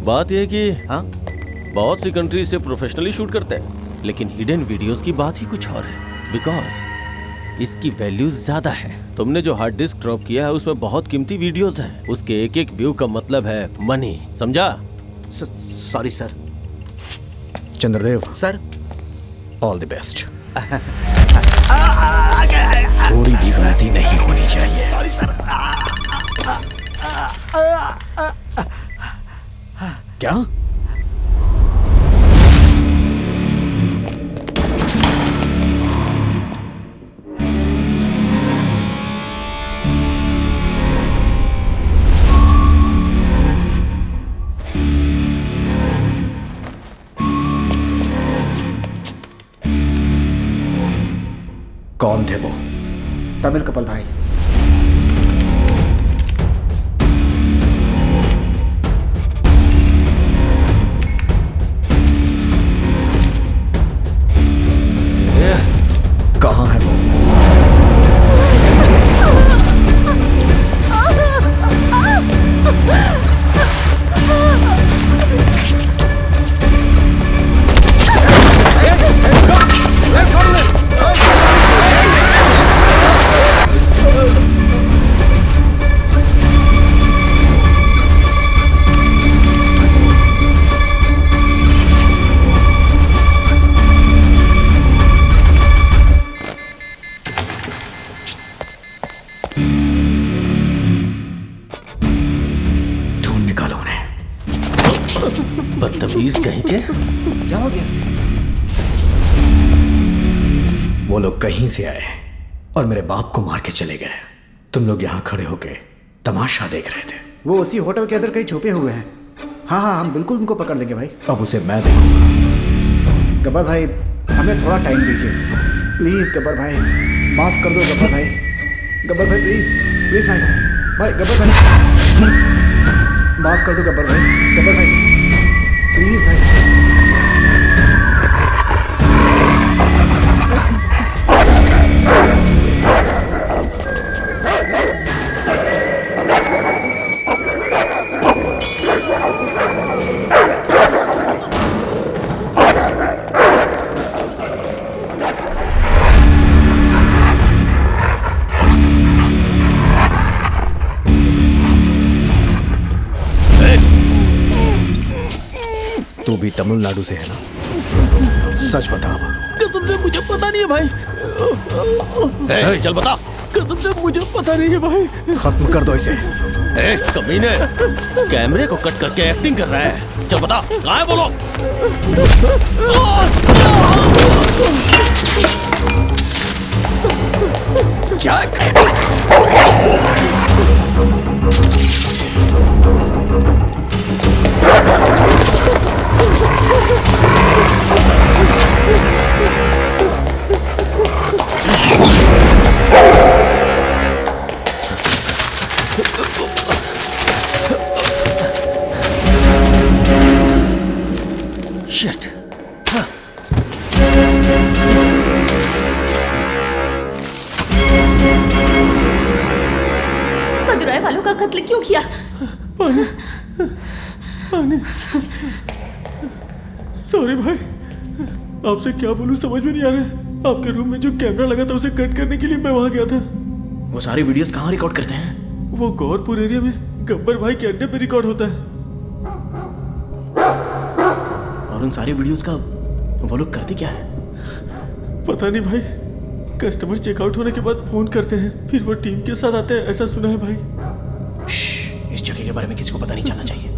बात यह है कि बहुत सी कंट्री से प्रोफेशनली शूट करते हैं, लेकिन हिडन वीडियोस की बात ही कुछ और है। बिकॉज इसकी वैल्यू ज्यादा है। तुमने जो हार्ड डिस्क ड्रॉप किया है उसमें बहुत कीमती वीडियोस हैं। उसके एक एक व्यू का मतलब है मनी, समझा? Sorry sir. Chandradev sir, all the best. थोड़ी भी गलती नहीं होनी चाहिए। Sorry sir. क्या? कौन थे वो? तमिल कपल भाई। कहाँ है वो? बदतमीज कहीं के। क्या हो गया? वो लोग कहीं से आए और मेरे बाप को मार के चले गए। तुम लोग यहाँ खड़े होके तमाशा देख रहे थे। वो उसी होटल के अंदर कहीं छुपे हुए हैं। हाँ हाँ, हम बिल्कुल उनको पकड़ लेंगे भाई। अब उसे मैं देखूंगा। गब्बर भाई, हमें थोड़ा टाइम दीजिए प्लीज। गब्बर भाई माफ कर दो। गब्बर भाई, गब्बर भाई प्लीज प्लीज भाई। भाई गब्बर भाई माफ कर दो। गब्बर भाई, गब्बर भाई प्लीज भाई। तू भी तमिलनाडु से है ना? सच बता। कसम से मुझे पता नहीं है भाई। चल बता। कसम से मुझे पता नहीं है भाई। खत्म कर दो इसे। कमीने, कैमरे को कट करके एक्टिंग कर रहा है। चल बता, कहाँ है वो लोग? Shit. मदुराई वालों का कत्ल क्यों किया? पानी, पानी। सॉरी भाई, आपसे क्या बोलूं समझ में नहीं आ रहा। आपके रूम में जो कैमरा लगा था उसे कट करने के लिए मैं वहां गया था। वो सारी वीडियोस कहाँ रिकॉर्ड करते हैं? वो गौरपुर एरिया में गब्बर भाई के अड्डे पे रिकॉर्ड होता है। और उन सारी वीडियोस का वो लोग करते क्या है? पता नहीं भाई। कस्टमर चेकआउट होने के बाद फोन करते हैं, फिर वो टीम के साथ आते हैं, ऐसा सुना है भाई। के बारे में किसी को पता नहीं चलना चाहिए।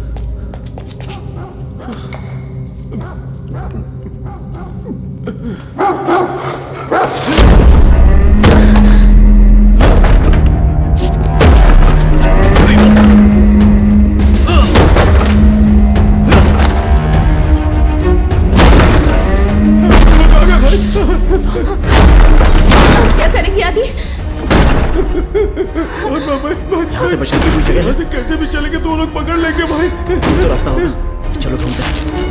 क्या करेंगे आदि? यहाँ से बचने की कोई जगह है? कैसे भी चलेंगे तो वो लोग पकड़ लेंगे भाई। तो रास्ता होगा, चलो ढूंढते हैं।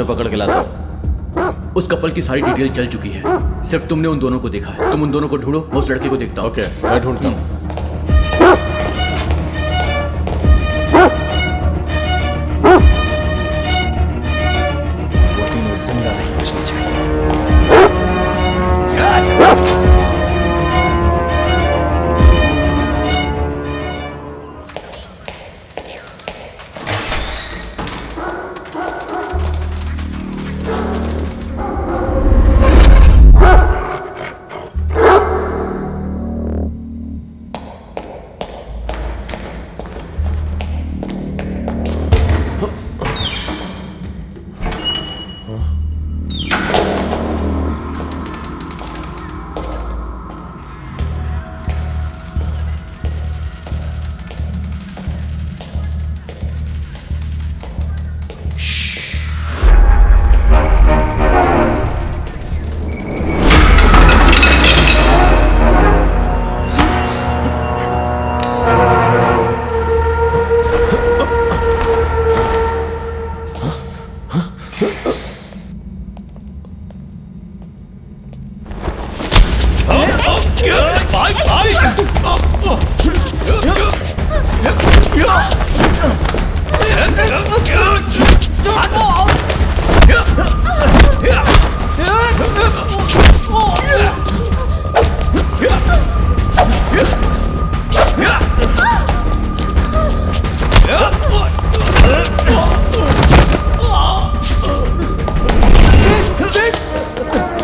पकड़ के लाता हूँ। उस कपल की सारी डिटेल चल चुकी है, सिर्फ तुमने उन दोनों को देखा है। तुम उन दोनों को ढूंढो, मैं उस लड़के को देखता हूँ। ओके, मैं ढूंढता हूँ। वो तीनों जिंदा नहीं बचने चाहिए।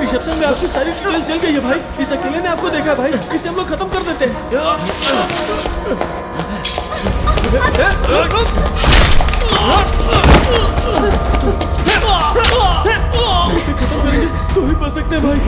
रिसेप्शन में आपकी सारी डिटेल चल गई है भाई। इस अकेले ने आपको देखा भाई, इसे हम लोग खत्म कर देते हैं। इसे खत्म करेंगे तो ही बच सकते हैं भाई।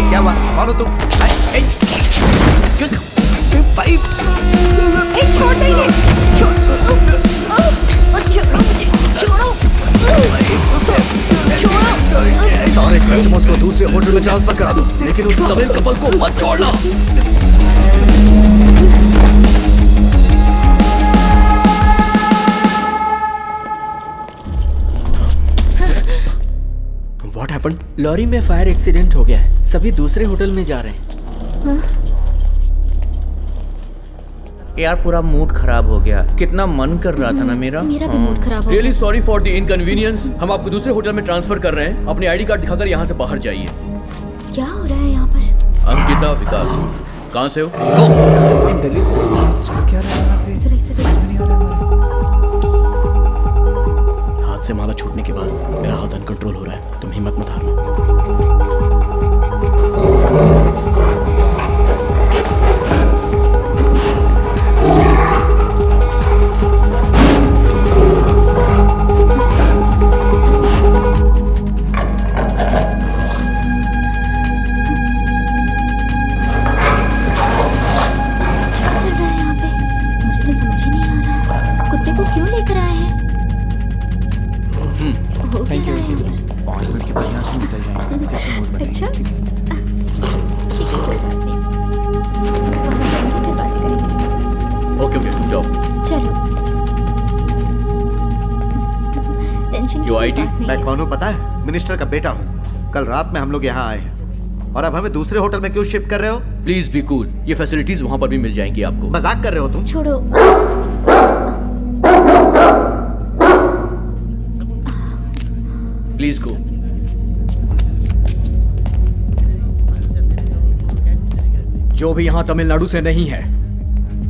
क्या हुआ? कौन हो तुम? भाई छोड़ दे इन्हें। सारे कस्टमर्स को दूसरे होटल में ट्रांसफर करा दो, लेकिन उस तमिल कपल को मत छोड़ना। What happened? लॉरी में फायर एक्सीडेंट हो गया है, सभी दूसरे होटल में जा रहे हैं। यार पूरा मूड खराब हो गया। कितना मन कर रहा था ना मेरा भी मूड खराब हो गया। Really sorry for the inconvenience. हम आपको दूसरे होटल में ट्रांसफर कर रहे हैं। अपनी आईडी कार्ड दिखाकर यहाँ से बाहर जाइए। क्या हो रहा है यहाँ पर? अंकिता, विकास, कहाँ से हो? हम दिल्ली से। क्या हाथ से माला छूटने के बाद मेरा हाथ अनकंट्रोल हो रहा है। तुम हिम्मत मत हारना। अच्छा ओके तुम जाओ। चलो टेंशन Your ID? मैं कौन हूँ पता है? मिनिस्टर का बेटा हूँ। कल रात में हम लोग यहाँ आए हैं और अब हमें दूसरे होटल में क्यों शिफ्ट कर रहे हो? प्लीज बी कूल, ये फैसिलिटीज वहाँ पर भी मिल जाएंगी आपको। मजाक कर रहे हो तुम? छोड़ो। Please go. जो भी यहाँ तमिलनाडु से नहीं है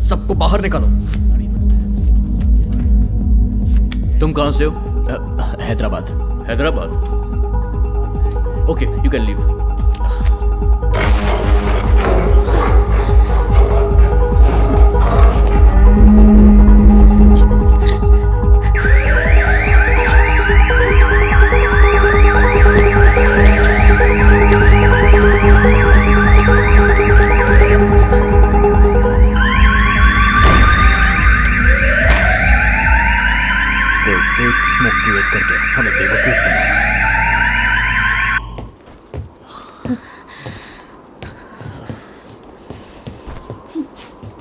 सबको बाहर निकालो। तुम कहाँ से हो? Hyderabad. Hyderabad? Okay you can leave. कोई फेक स्मोक क्रिएट करके हमें बेवकूफ बनाया।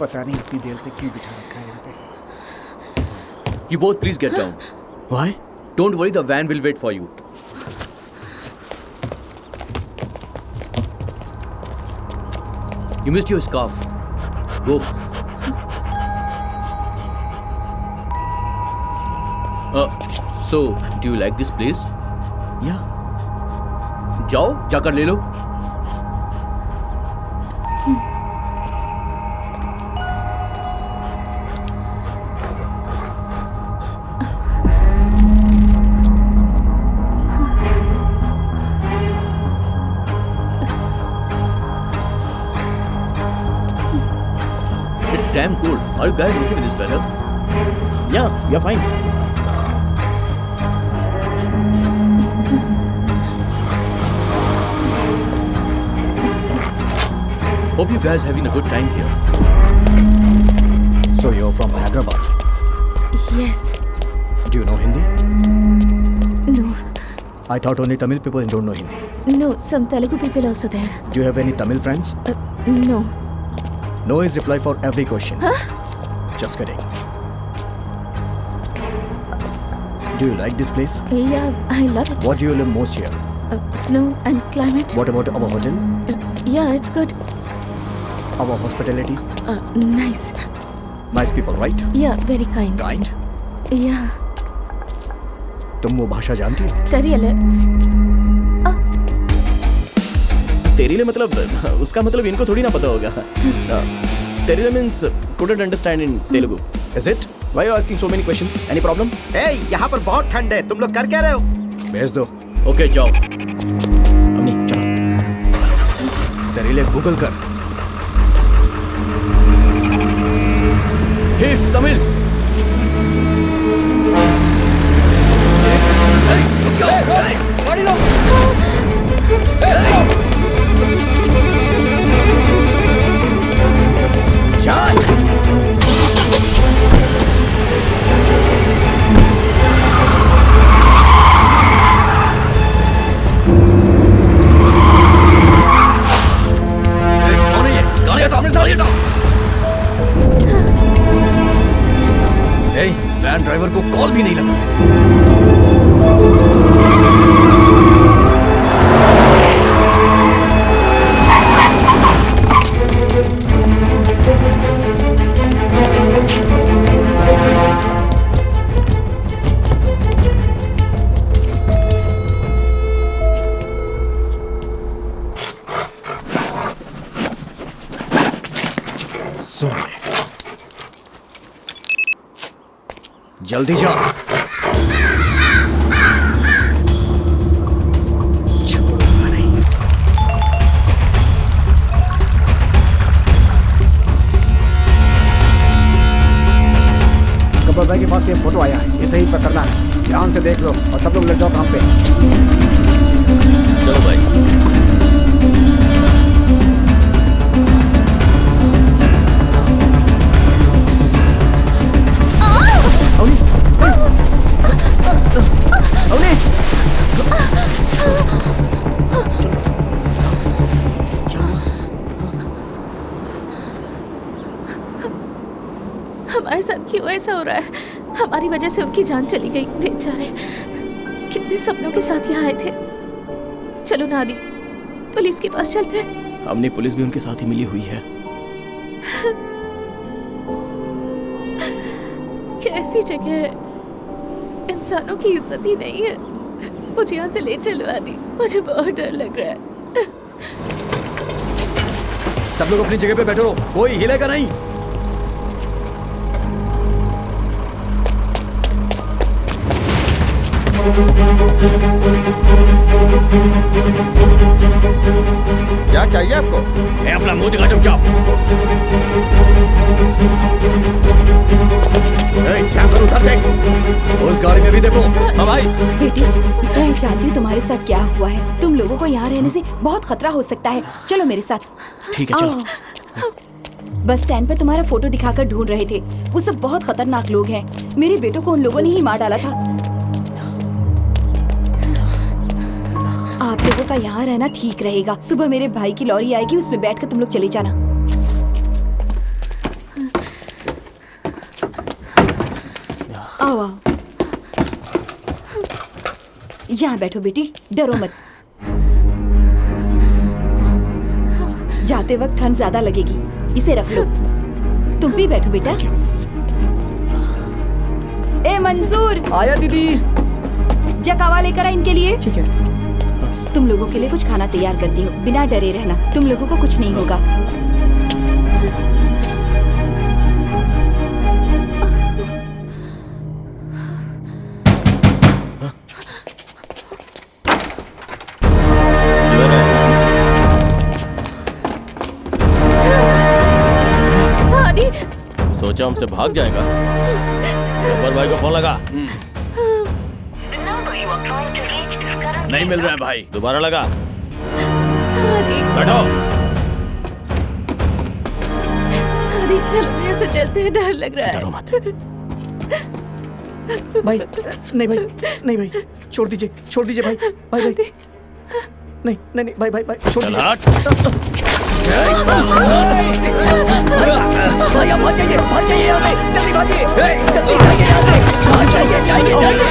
पता नहीं इतनी देर से क्यों बिठा रखा है यहाँ पे। You both please get down. Why? Don't worry, the van will wait for you. You missed your scarf. Go. So, do you like this place? Yeah. जाओ, जाकर ले लो। It's damn cold. Are you guys okay with this weather? Yeah, you're fine. Hope you guys having a good time here. So you're from Hyderabad. Yes. Do you know Hindi? No. I thought only Tamil people don't know Hindi. No, some Telugu people also there. Do you have any Tamil friends? No. No is reply for every question. Huh? Just kidding. Do you like this place? Yeah, I love it. What do you love most here? Snow and climate. What about our hotel? Yeah, it's good. Our hospitality? Nice. Nice people, right? Yeah, very kind. Kind? Yeah. तुम वो भाषा जानती हो? तेरियले. तेरिले मतलब उसका मतलब इनको थोड़ी ना पता होगा. तेरिले means couldn't understand in Telugu. Is it? Why are you asking so many questions? Any problem? Hey, यहाँ पर बहुत ठंड है. तुम लोग कर क्या रहे हो? भेज दो. Okay, जाओ. अम्मी चलो. तेरिले गूगल कर. Hey, Tamil. वैन ड्राइवर को कॉल भी नहीं लगा. जल्दी जा. छोड़ूंगा नहीं. गब्बर भाई के पास ये फोटो आया है. इसे ही पकड़ना है. ध्यान से देख लो और सब लोग लग जाओ काम पे. चलो भाई. क्यों ऐसा हो रहा है? हमारी वजह से उनकी जान चली गई। बेचारे कितने सपनों के साथ यहाँ आए थे। चलो ना आदि, पुलिस के पास चलते हैं। हमने पुलिस भी उनके साथ ही मिली हुई है। कैसी जगह है, इंसानों की इज्जत ही नहीं है। मुझे यहाँ से ले चलो आदि, मुझे बहुत डर लग रहा है। सब लोग अपनी जगह पे बैठो, कोई हिलेगा नहीं। क्या चाहिए आपको? अपना मुंह दिखा चुपचाप। क्या करूं, उधर देख, उस गाड़ी में भी देखो। हाँ भाई। बेटी, मैं जानती हूँ तुम्हारे साथ क्या हुआ है। तुम लोगों को यहाँ रहने से बहुत खतरा हो सकता है। चलो मेरे साथ। ठीक है, चलो। बस स्टैंड पे तुम्हारा फोटो दिखाकर ढूंढ रहे थे। वो सब बहुत खतरनाक लोग हैं। मेरे बेटों को उन लोगों ने ही मार डाला था। आप लोगों का यहाँ रहना ठीक रहेगा। सुबह मेरे भाई की लॉरी आएगी, उसमें बैठकर तुम लोग चले जाना। आओ आओ, यहाँ बैठो बेटी, डरो मत। जाते वक्त ठंड ज्यादा लगेगी, इसे रख लो। तुम भी बैठो बेटा। ए मंसूर, आया दीदी। जकावा लेकर आ इनके लिए। ठीक है। तुम लोगों के लिए कुछ खाना तैयार करती हूँ, बिना डरे रहना। तुम लोगों को कुछ नहीं होगा। सोचा हमसे भाग जाएगा। गब्बर भाई को फोन लगा। नहीं मिल रहा है भाई। दोबारा लगा। बैठो। आदि चलो यहाँ से चलते हैं, डर लग रहा है। डरो मत। भाई नहीं भाई, नहीं भाई, छोड़ दीजिए, छोड़ दीजिए भाई, भाई भाई, नहीं नहीं नहीं भाई भाई भाई, छोड़ दीजिए। भाई आप भाग जाइए, भाग जाइए यहाँ से, जल्दी भागिए, जल्दी जाइए यहाँ से, भाग जाइए, जाइए जाइए।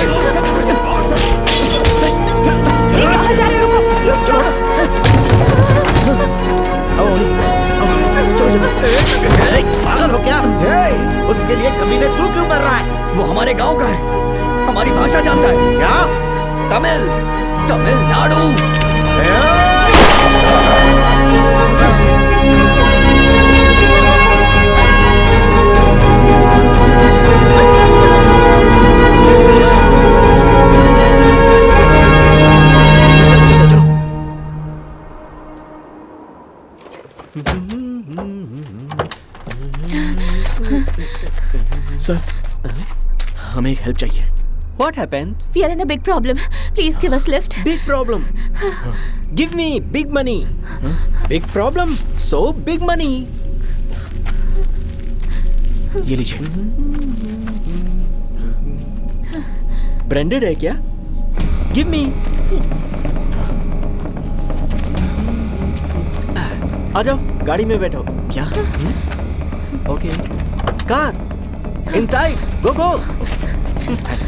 कहाँ जा रहे हो? रुक जाओ। पागल हो क्या? उसके लिए कमीने तू क्यों मर रहा है? वो हमारे गांव का है, हमारी भाषा जानता है। क्या? तमिल, तमिलनाडु। सर, हमें एक हेल्प चाहिए। What happened? We are in a big problem. Please give us lift. Big problem. Give me big money. Big problem. So big money. ये लीजिए। Branded है क्या? Give me. आ जाओ, गाड़ी में बैठो। क्या? Okay. Car. Inside. Go go. Thanks.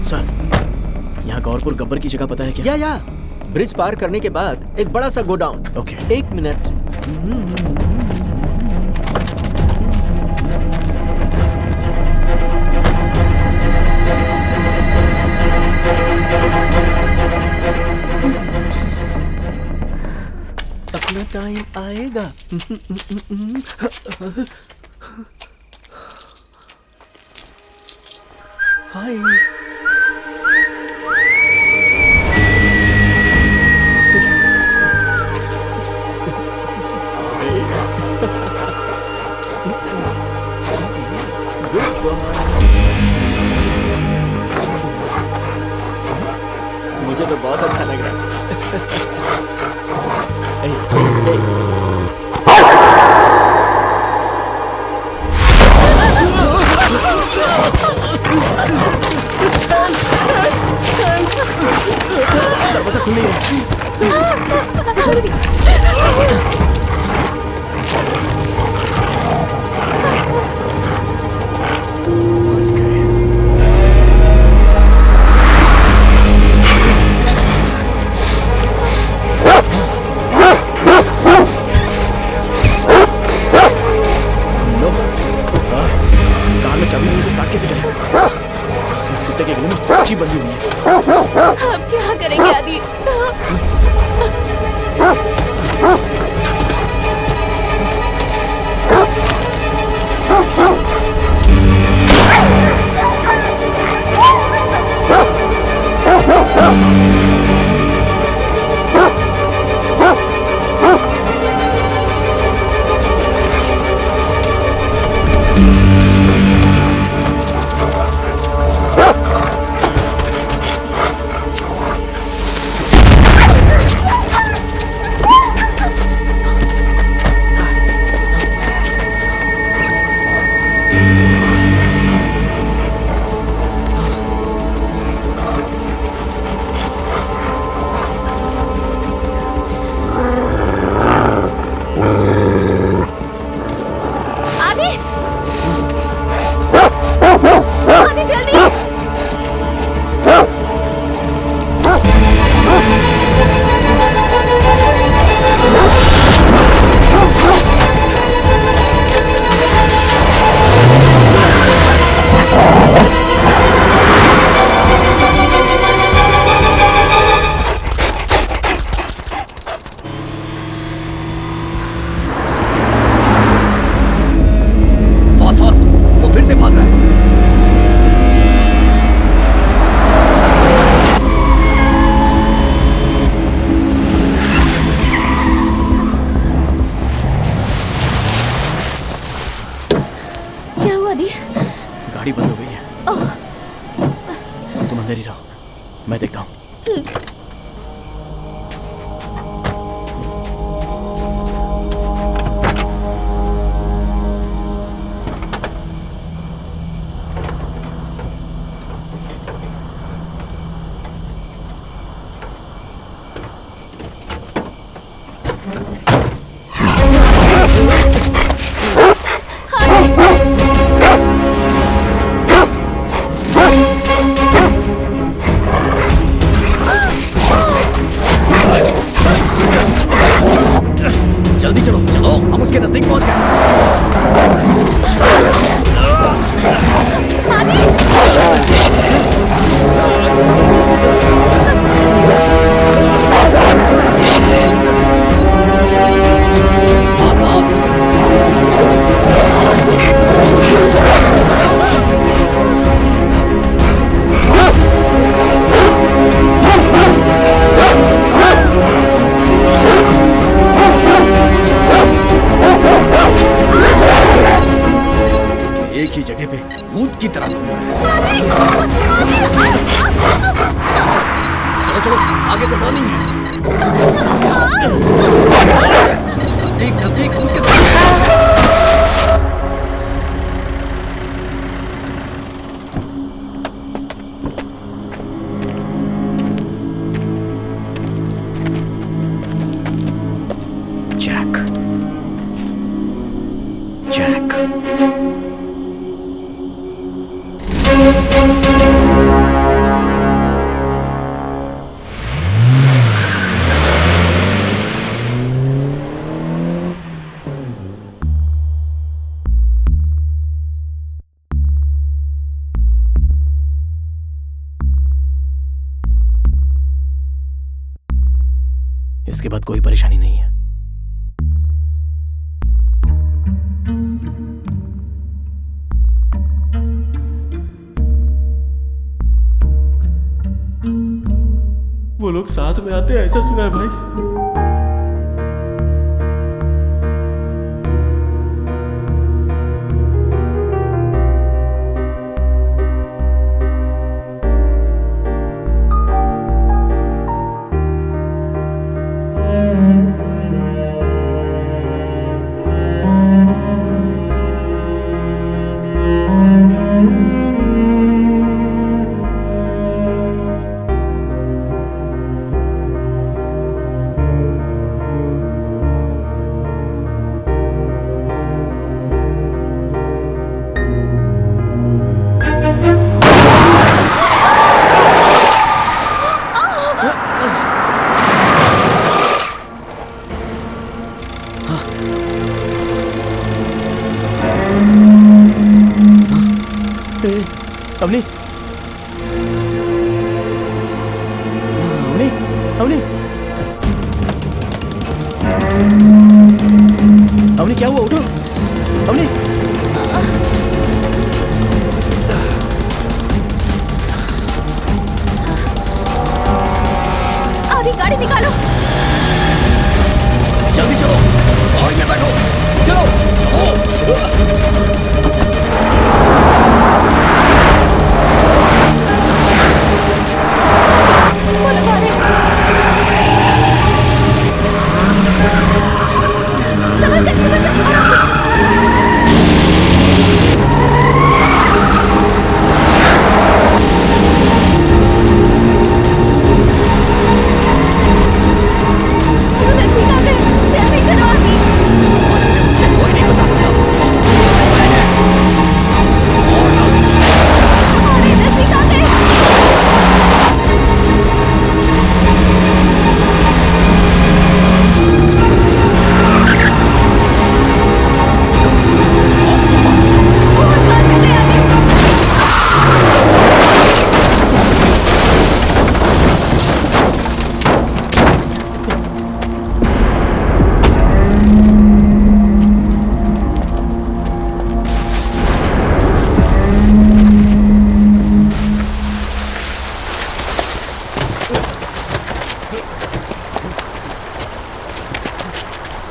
Sir, यहाँ गौरपुर गब्बर की जगह पता है क्या? या ब्रिज पार करने के बाद एक बड़ा सा गोडाउन। ओके। 1 मिनट। अपना टाइम आएगा। हाय। मुझे तो बहुत अच्छा लग रहा है। दरवाजा खुल नहीं रहा। इस कुत्ते के गले में चिप बंधी हुई है। अब क्या करेंगे आदि? गाड़ी बंद हो गई है। तुम अंदर ही रहो, मैं देखता हूँ। जल्दी चलो चलो, हम उसके नजदीक पहुंच एक ही जगह पे भूत की तरह घूम रहा है। चलो चलो, आगे से टर्निंग है। नजदीक नजदीक, हम उसके जैक जैक इसके बाद कोई परेशानी नहीं है। वो लोग साथ में आते हैं, ऐसा सुना है भाई। अवनी, अवनी, अवनी क्या हुआ? उठो, अवनी। आदि गाड़ी निकालो। जल्दी चलो, गाड़ी में बैठो, चलो, चलो।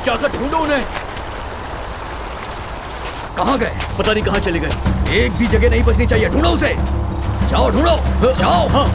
जाकर ढूंढो उन्हें। कहाँ गए? पता नहीं कहाँ चले गए। एक भी जगह नहीं बचनी चाहिए। ढूंढो उसे। जाओ ढूंढो, जाओ। हाँ।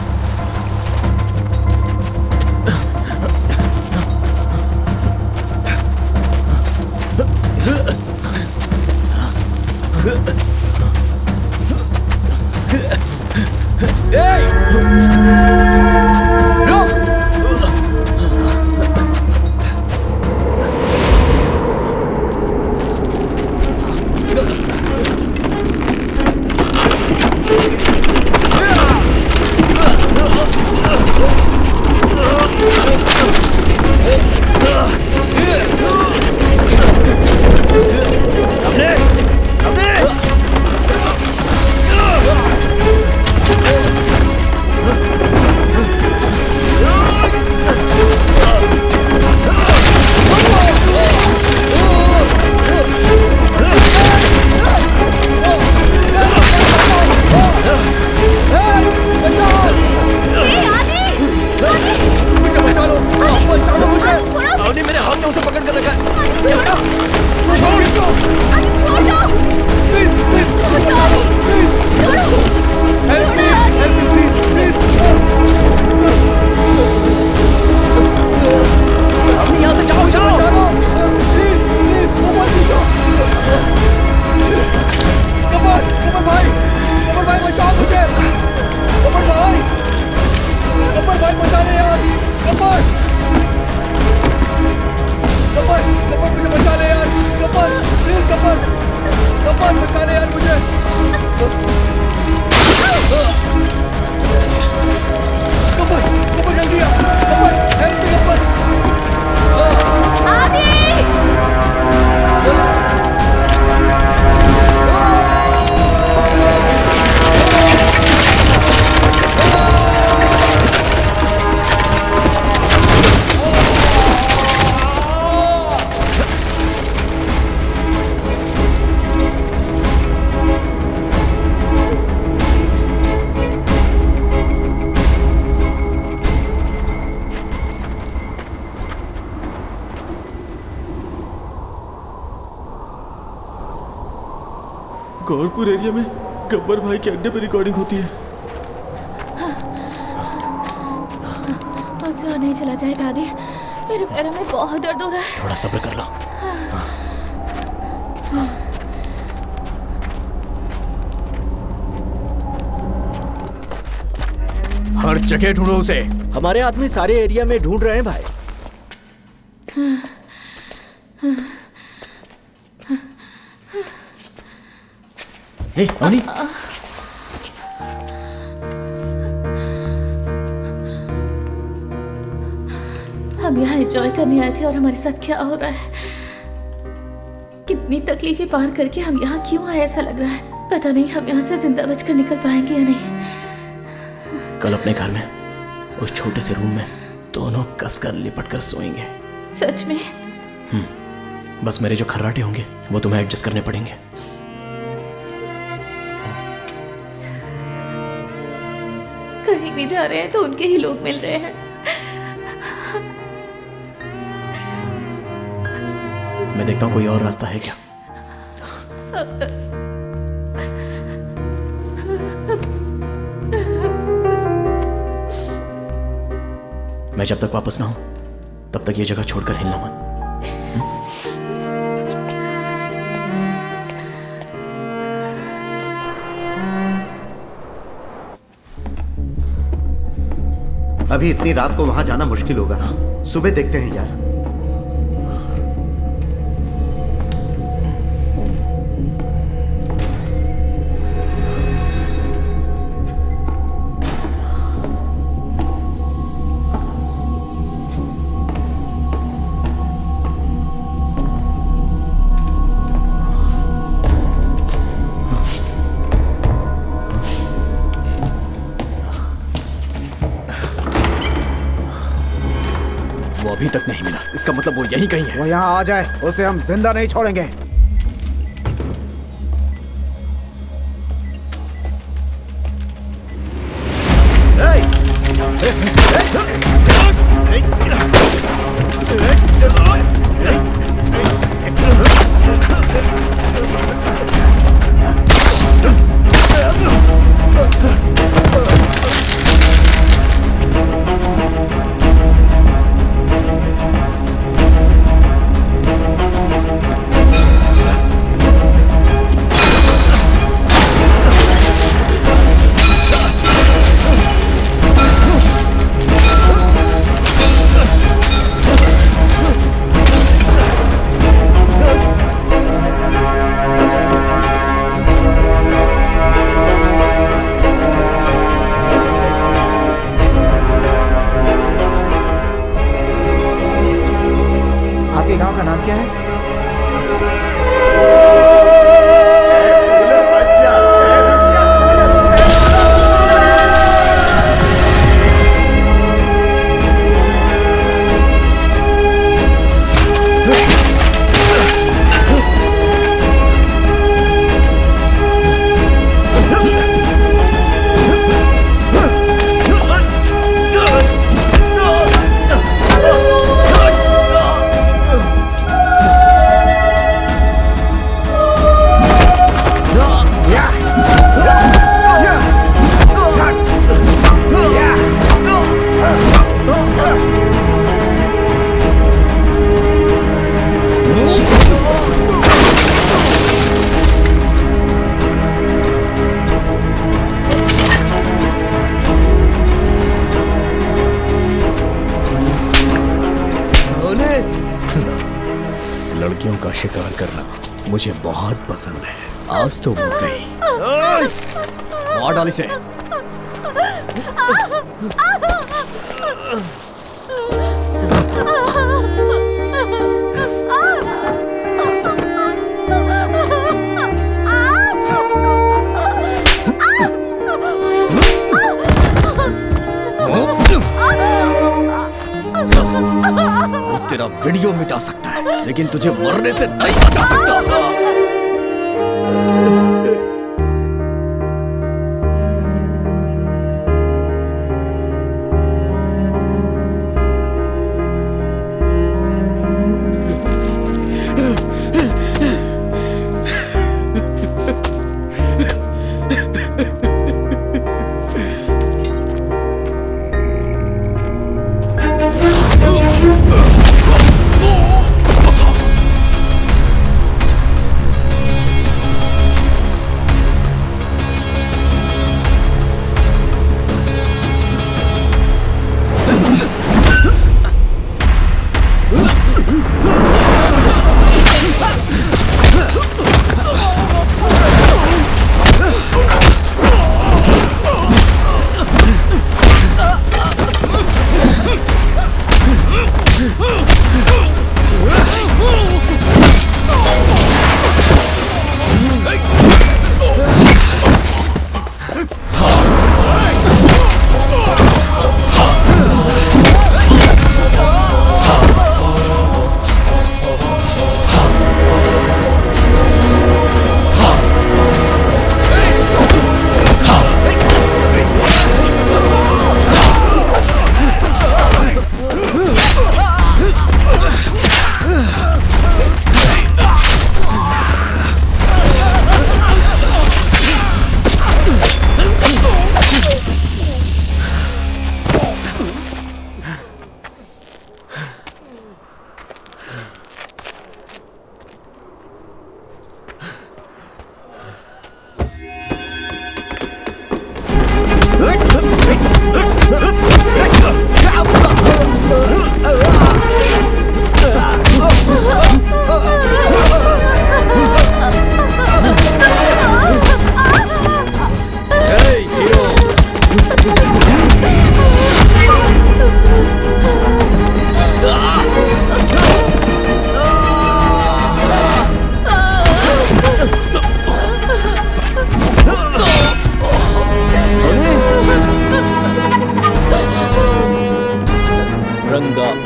गौरपुर एरिया में गब्बर भाई के अड्डे पे रिकॉर्डिंग होती है। मुझसे और नहीं चला जाएगा आदि। मेरे पैरों में बहुत दर्द हो रहा है। थोड़ा सब्र कर लो। हर जगह ढूंढो उसे। हमारे आदमी सारे एरिया में ढूंढ रहे हैं भाई। अवनी, हम यहाँ एंजॉय करने आए थे और हमारे साथ क्या हो रहा है? कितनी तकलीफें पार करके हम यहाँ क्यों आए ऐसा लग रहा है। पता नहीं हम यहाँ से जिंदा बचकर निकल पाएंगे या नहीं। कल अपने घर में उस छोटे से रूम में दोनों कसकर लिपट कर सोएंगे। सच में? बस मेरे जो खर्राटे होंगे वो तुम्हें एडजस्ट करने पड़ेंगे। कहीं भी जा रहे हैं तो उनके ही लोग मिल रहे हैं। मैं देखता हूँ कोई और रास्ता है क्या। मैं जब तक वापस ना हूं तब तक ये जगह छोड़कर हिलना मत। अभी इतनी रात को वहां जाना मुश्किल होगा। सुबह देखते हैं यार। अभी तक नहीं मिला, इसका मतलब वो यहीं कहीं है। वो यहाँ आ जाए, उसे हम जिंदा नहीं छोड़ेंगे। गांव का नाम क्या है? लड़कियों का शिकार करना मुझे बहुत पसंद है। आज तो वो गई। मार डाल इसे। तेरा वीडियो मिटा सकता है लेकिन तुझे मरने से नहीं बचा सकता।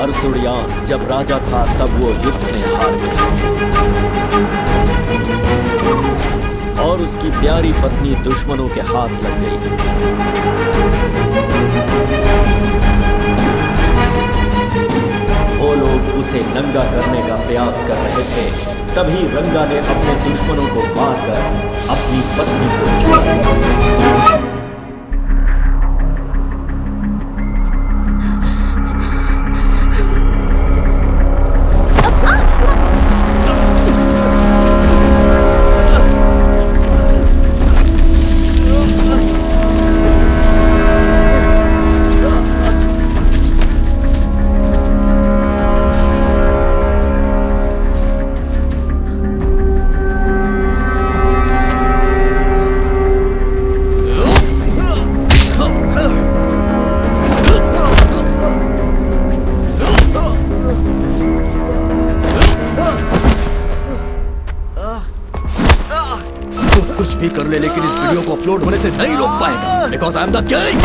अर्सुड़ियान जब राजा था तब वो युद्ध में हार गया और उसकी प्यारी पत्नी दुश्मनों के हाथ लग गई। वो लोग उसे नंगा करने का प्रयास कर रहे थे, तभी रंगा ने अपने दुश्मनों को मारकर अपनी पत्नी को छुड़ा लिया। अपलोड होने से नहीं रोक पाएगा because I am the king.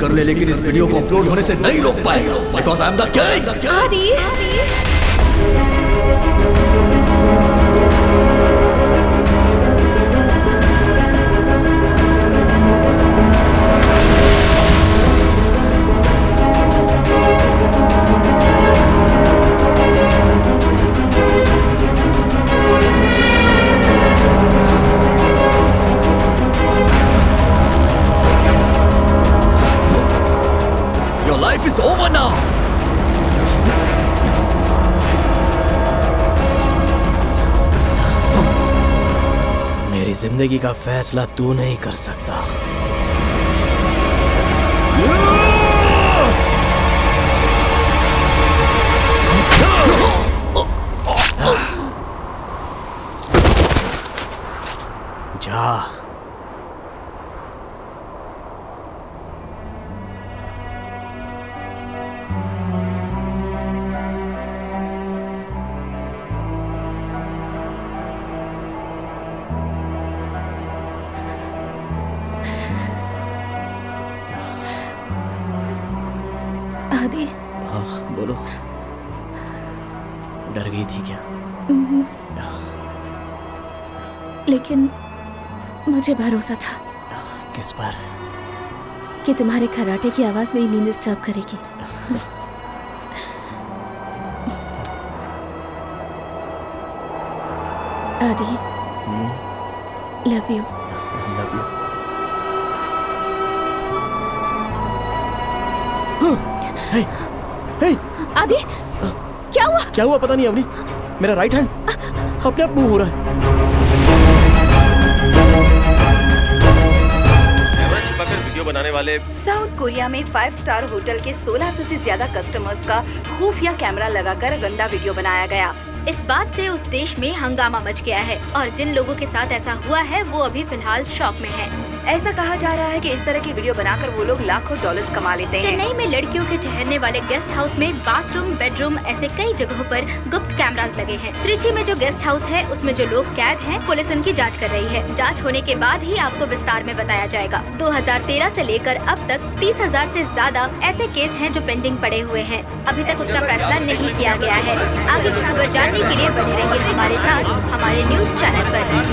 कर ले लेकिन इस वीडियो को अपलोड होने से नहीं रोक पाएगा because I am the king. आदि Life is over now. मेरी जिंदगी का फैसला तू नहीं कर सकता। जा आदि। हाँ बोलो, डर गई थी क्या? लेकिन मुझे भरोसा था। किस पर? कि तुम्हारे खर्राटे की आवाज मेरी नींद डिस्टर्ब करेगी। Aadi, love you. Love you. Hey, hey. Aadi, क्या हुआ? क्या हुआ पता नहीं अवनी, मेरा राइट हैंड अपने आप मूव हो रहा है। वीडियो बनाने वाले साउथ कोरिया में 5 स्टार होटल के 1600 से ज्यादा कस्टमर्स का खुफिया कैमरा लगाकर गंदा वीडियो बनाया गया। इस बात से उस देश में हंगामा मच गया है और जिन लोगों के साथ ऐसा हुआ है वो अभी फिलहाल शॉक में है। ऐसा कहा जा रहा है कि इस तरह की वीडियो बनाकर वो लोग लाखों डॉलर्स कमा लेते हैं। चेन्नई में लड़कियों के ठहरने वाले गेस्ट हाउस में बाथरूम, बेडरूम ऐसे कई जगहों पर गुप्त कैमरास लगे हैं। त्रिची में जो गेस्ट हाउस है उसमें जो लोग कैद हैं, पुलिस उनकी जांच कर रही है। जांच होने के बाद ही आपको विस्तार में बताया जाएगा। 2013 से लेकर अब तक 30,000 से ज्यादा ऐसे केस हैं जो पेंडिंग पड़े हुए हैं। अभी तक उसका फैसला नहीं किया गया है। आगे की खबर जानने के लिए बने रहिए हमारे साथ हमारे न्यूज चैनल पर।